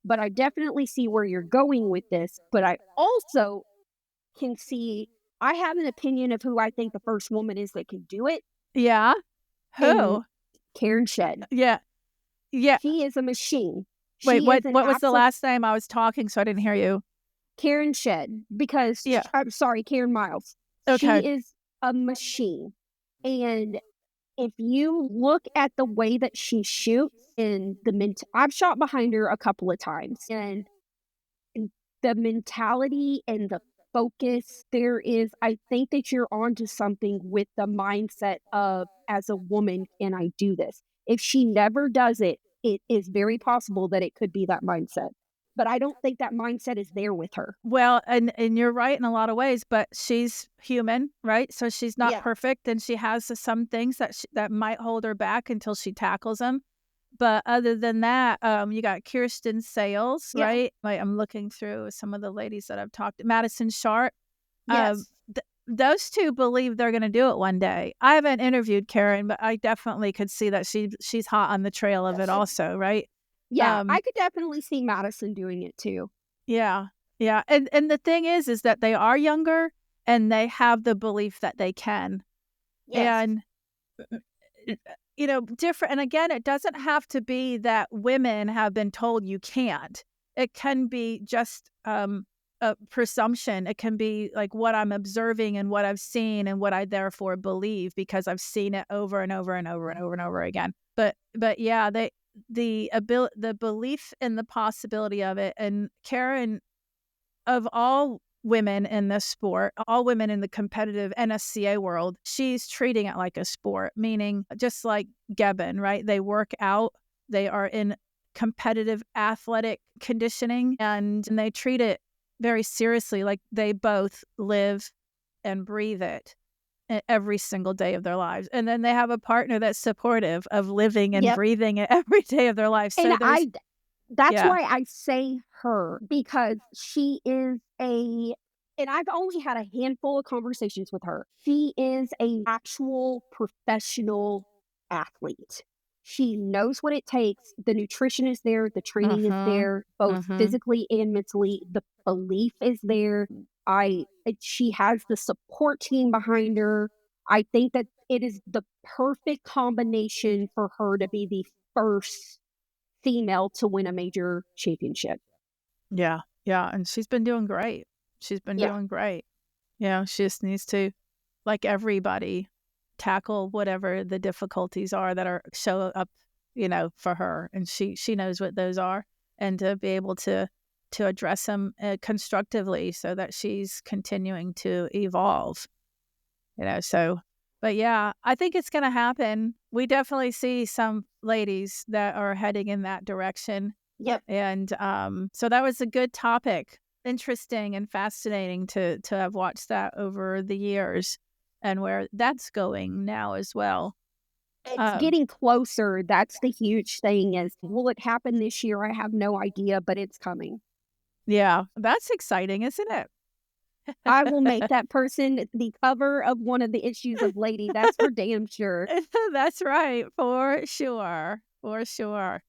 But I definitely see where you're going with this. But I also can see, I have an opinion of who I think the first woman is that can do it. Yeah. And Who? Karen Shedd. Yeah. Yeah. She is a machine. Wait, She what is an what was the absolute last name? I was talking, so I didn't hear you. Karen Shedd, because Yeah. I'm sorry, Karen Miles. Okay. She is a machine. And if you look at the way that she shoots and I've shot behind her a couple of times, and the mentality and the focus I think that you're onto something with the mindset of, as a woman, can I do this? If she never does it, it is very possible that it could be that mindset. But I don't think that mindset is there with her. Well, and you're right in a lot of ways, but she's human, right? So she's not Yeah. perfect, and she has some things that might hold her back until she tackles them. But other than that, you got Kirsten Sales, Yeah. right? Like, I'm looking through some of the ladies that I've talked to. Madison Sharp. Yes. Those two believe they're going to do it one day. I haven't interviewed Karen, but I definitely could see that she's hot on the trail of it also, right? Yeah, I could definitely see Madison doing it too. Yeah. Yeah. And the thing is that they are younger and they have the belief that they can. Yes. And different. And again, it doesn't have to be that women have been told you can't. It can be just a presumption. It can be like what I'm observing and what I've seen and what I therefore believe because I've seen it over and over and over and over and over again. But yeah, the belief in the possibility of it. And Karen, of all women in this sport, all women in the competitive NSCA world, she's treating it like a sport, meaning just like Gebben, right? They work out, they are in competitive athletic conditioning, and they treat it very seriously, like they both live and breathe it every single day of their lives. And then they have a partner that's supportive of living and Yep. breathing it every day of their life. So And that's yeah. why I say her, because she is and I've only had a handful of conversations with her. She is an actual professional athlete. She knows what it takes. The nutrition is there, the training is there, both physically and mentally. The belief is there. She has the support team behind her. I think that it is the perfect combination for her to be the first female to win a major championship. Yeah. Yeah. And she's been doing great. She's been Yeah. doing great. She just needs to, like everybody, tackle whatever the difficulties are that show up, for her. And she knows what those are, and to be able to address them constructively so that she's continuing to evolve, so. But yeah, I think it's going to happen. We definitely see some ladies that are heading in that direction. Yep. And so that was a good topic. Interesting and fascinating to have watched that over the years and where that's going now as well. It's getting closer. That's the huge thing is, will it happen this year? I have no idea, but it's coming. Yeah, that's exciting, isn't it? I will make that person the cover of one of the issues of Lady. That's for damn sure. That's right. For sure. For sure.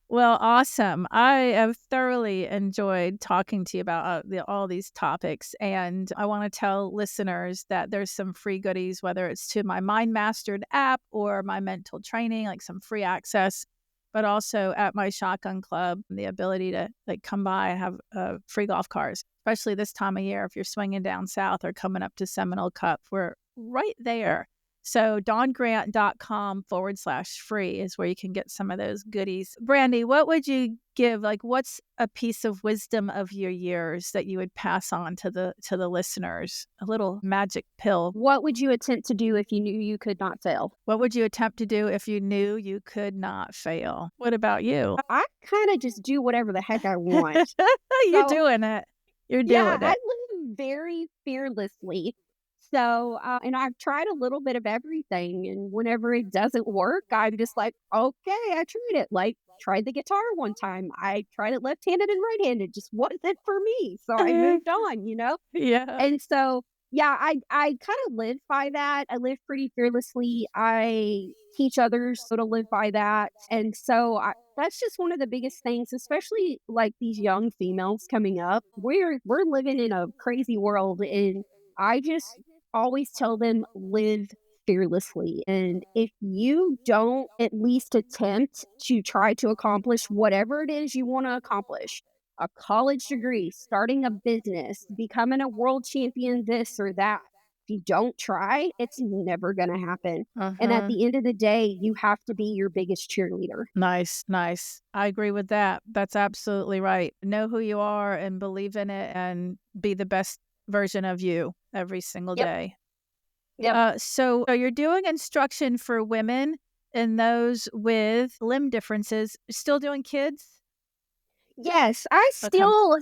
Well, awesome. I have thoroughly enjoyed talking to you about all these topics. And I want to tell listeners that there's some free goodies, whether it's to my Mind Mastered app or my mental training, like some free access, but also at my Shotgun Club, the ability to come by and have free golf cars, especially this time of year. If you're swinging down south or coming up to Seminole Cup, we're right there. So dongrant.com/free is where you can get some of those goodies. Brandy, what would you give? Like, what's a piece of wisdom of your years that you would pass on to the listeners? A little magic pill. What would you attempt to do if you knew you could not fail? What would you attempt to do if you knew you could not fail? What about you? I kind of just do whatever the heck I want. You're doing it. You're doing Yeah, it. I live very fearlessly. So, and I've tried a little bit of everything. And whenever it doesn't work, I'm just like, okay, I tried it. Like, tried the guitar one time. I tried it left-handed and right-handed. Just wasn't for me. So I moved on, Yeah. And so, yeah, I kind of live by that. I live pretty fearlessly. I teach others to live by that. And so that's just one of the biggest things, especially like these young females coming up. We're living in a crazy world, and I just always tell them live fearlessly. And if you don't at least attempt to try to accomplish whatever it is you want to accomplish, a college degree, starting a business, becoming a world champion, this or that, if you don't try, it's never going to happen. And at the end of the day, you have to be your biggest cheerleader. Nice. I agree with that. That's absolutely right. Know who you are and believe in it and be the best version of you every single day. Yep. So you're doing instruction for women and those with limb differences. Still doing kids? Yes, I still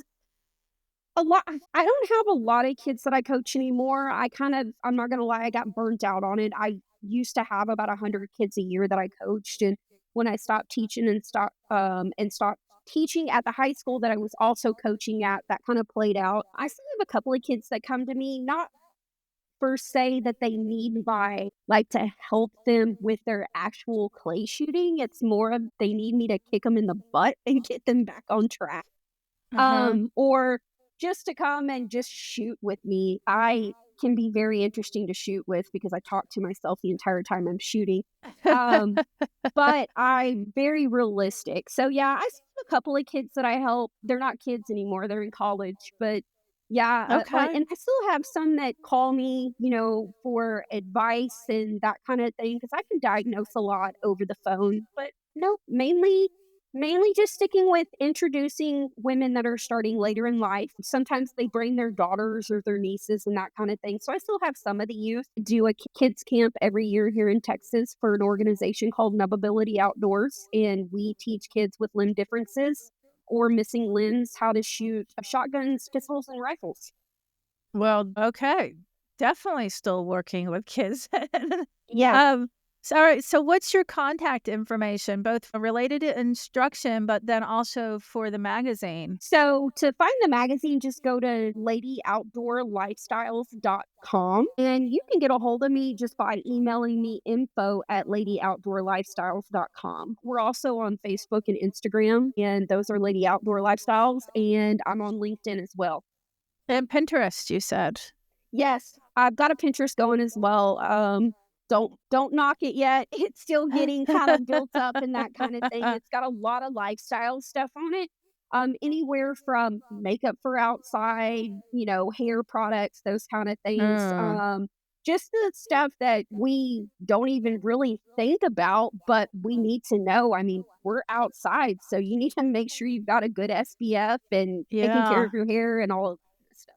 I don't have a lot of kids that I coach anymore. I'm not gonna lie, I got burnt out on it. I used to have about 100 kids a year that I coached, and when I stopped teaching and stopped teaching at the high school that I was also coaching at, that kind of played out. I still have a couple of kids that come to me, not per se that they need my like to help them with their actual clay shooting. It's more of they need me to kick them in the butt and get them back on track. Or just to come and just shoot with me. I can be very interesting to shoot with because I talk to myself the entire time I'm shooting. But I'm very realistic. So yeah, I still have a couple of kids that I help. They're not kids anymore. They're in college, but yeah. And I still have some that call me, for advice and that kind of thing because I can diagnose a lot over the phone. But no, mainly just sticking with introducing women that are starting later in life. Sometimes they bring their daughters or their nieces and that kind of thing. So I still have some of the youth do a kids camp every year here in Texas for an organization called Nubability Outdoors. And we teach kids with limb differences or missing limbs how to shoot shotguns, pistols, and rifles. Well, okay. Definitely still working with kids. Yeah. So what's your contact information, both related to instruction, but then also for the magazine? So to find the magazine, just go to ladyoutdoorlifestyles.com and you can get a hold of me just by emailing me info@ladyoutdoorlifestyles.com. We're also on Facebook and Instagram, and those are Lady Outdoor Lifestyles, and I'm on LinkedIn as well. And Pinterest, you said. Yes, I've got a Pinterest going as well. Don't knock it yet. It's still getting kind of built up and that kind of thing. It's got a lot of lifestyle stuff on it. Anywhere from makeup for outside, hair products, those kind of things. Just the stuff that we don't even really think about, but we need to know. I mean, we're outside, so you need to make sure you've got a good SPF and taking care of your hair and all of that stuff.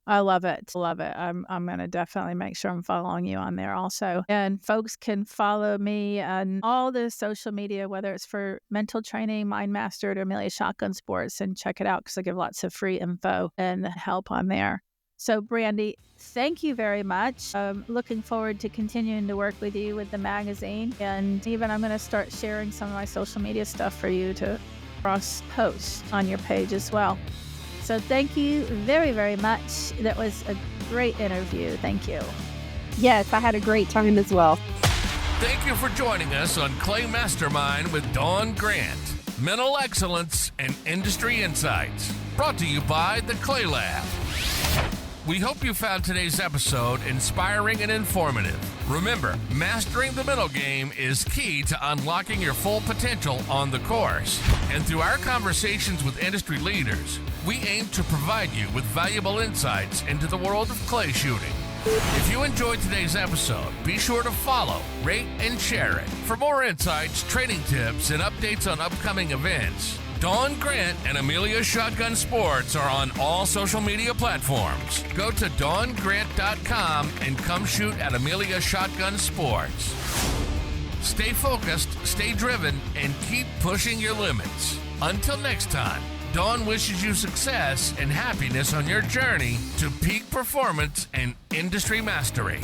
I love it. I'm going to definitely make sure I'm following you on there also. And folks can follow me on all the social media, whether it's for mental training, Mind Mastered, or Amelia Shotgun Sports, and check it out because I give lots of free info and help on there. So, Brandy, thank you very much. I'm looking forward to continuing to work with you with the magazine. And even I'm going to start sharing some of my social media stuff for you to cross-post on your page as well. So thank you very, very much. That was a great interview. Thank you. Yes, I had a great time as well. Thank you for joining us on Clay Mastermind with Dawn Grant. Mental excellence and industry insights. Brought to you by the Clay Lab. We hope you found today's episode inspiring and informative. Remember, mastering the mental game is key to unlocking your full potential on the course. And through our conversations with industry leaders, we aim to provide you with valuable insights into the world of clay shooting. If you enjoyed today's episode, be sure to follow, rate, and share it. For more insights, training tips, and updates on upcoming events, Dawn Grant and Amelia Shotgun Sports are on all social media platforms. Go to dawngrant.com and come shoot at Amelia Shotgun Sports. Stay focused, stay driven, and keep pushing your limits. Until next time, Dawn wishes you success and happiness on your journey to peak performance and industry mastery.